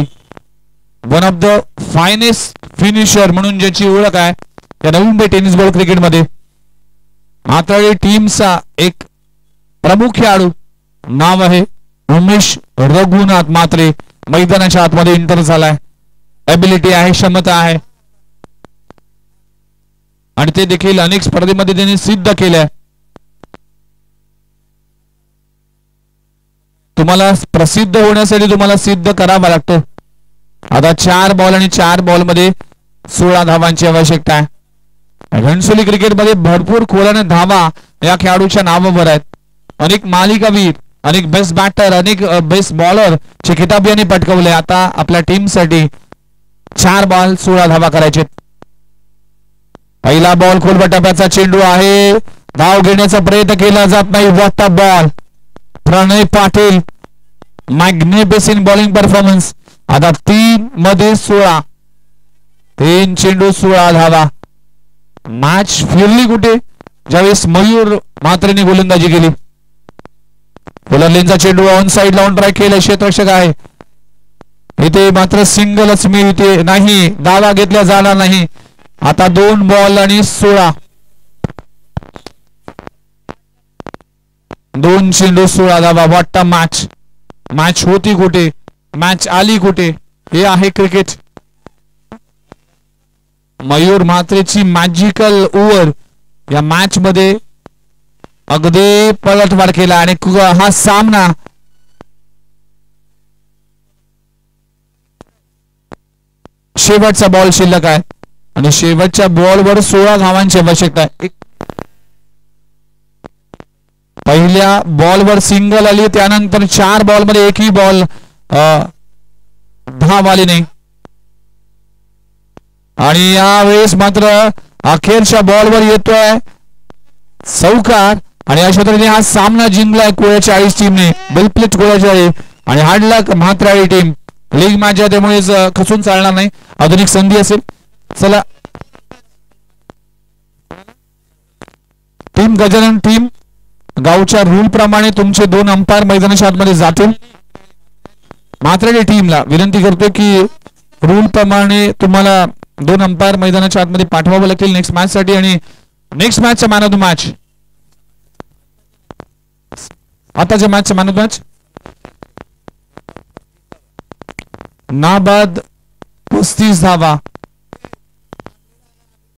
one of the finest finisher म्हणून ज्याची ओळख आहे त्या नवी मुंबई टेनिस बॉल क्रिकेटमध्ये मात्र टीमचा एक प्रमुख खेळाडू नाव आहे उमेश रघुनाथ म्हात्रे. मैदानाच्या आतमध्ये एंटर झालाय. एबिलिटी आहे, क्षमता आहे आणि ते देखील अनेक स्पर्धेमध्ये त्यांनी सिद्ध केलंय. तुम्हाला प्रसिद्ध होण्यासाठी तुम्हाला सिद्ध करावा लागतो. आता 4 बॉल आणि 4 बॉल मध्ये 16 धावांची आवश्यकता आहे. घणसोली क्रिकेटमध्ये भरपूर खोलाने धावा या खेळाडूच्या नावावर आहेत. अनेक मालिकावीर, अनेक बेस्ट बॅटर, अनेक बेस्ट बॉलर चे किताब यांनी पटकवले. आता आपल्या टीमसाठी 4 बॉल 16 धावा करायचे. पहिला बॉल खोलवर टप्प्याचा चेंडू आहे. धाव घेण्याचा प्रयत्न केला जात नाही. What a ball. Pranay Patil magnificent bowling performance. आता 3 मध्ये 16, 3 चेंडू 16 धावा. मॅच फिरली कुठे ज्यावेळेस मयूर म्हात्रेने गोलंदाजी केली. फुलरलेनचा चेंडू ऑन साइड लावून ट्राय केला. क्षेत्ररक्षक आहे इथे, मात्र सिंगलच मिळते नाही, दावा घेतला जाणार नाही. आता 2 बॉल आणि 16, 2 चेंडू 16 धावा. वाटता मॅच. मॅच होती कुठे, मॅच आली कुठे, हे आहे क्रिकेट. मयूर म्हात्रेची मॅजिकल ओव्हर या मॅच मध्ये अगदी पलटवार केला आणि हा सामना शेवटचा बॉल शिल्लक आहे आणि शेवटच्या बॉलवर 16 धावांची आवश्यकता आहे. पहिल्या बॉलवर सिंगल आली, त्यानंतर 4 बॉल मध्ये एकही बॉल धाव आली नाही आणि यावेळेस मात्र अखेरच्या बॉलवर येतोय चौकार आणि अशा तऱ्हेने हा सामना जिंकलाय कोळ्याच्या 40 टीमने. बिलप्लेट कोळ्याच्या आणि हार्डलक म्हात्रे टीम. लीग मॅच आहे त्यामुळे खचून चालणार नाही. आधुनिक संधी असेल. चला टीम गजानन टीम गावच्या रूल प्रमाणे तुमचे 2 अंपायर मैदानाच्या आतमध्ये जातील. म्हात्रे टीमला विनंती करतोय की रूल प्रमाणे तुम्हाला 2 अंपायर मैदानाच्या आतमध्ये पाठवावं लागतील नेक्स्ट मॅच साठी. आणि नेक्स्ट मॅचचा मॅन ऑफ द मॅच, आताच्या मॅचचा मॅन ऑफ द मॅच नाबाद 35 धावा.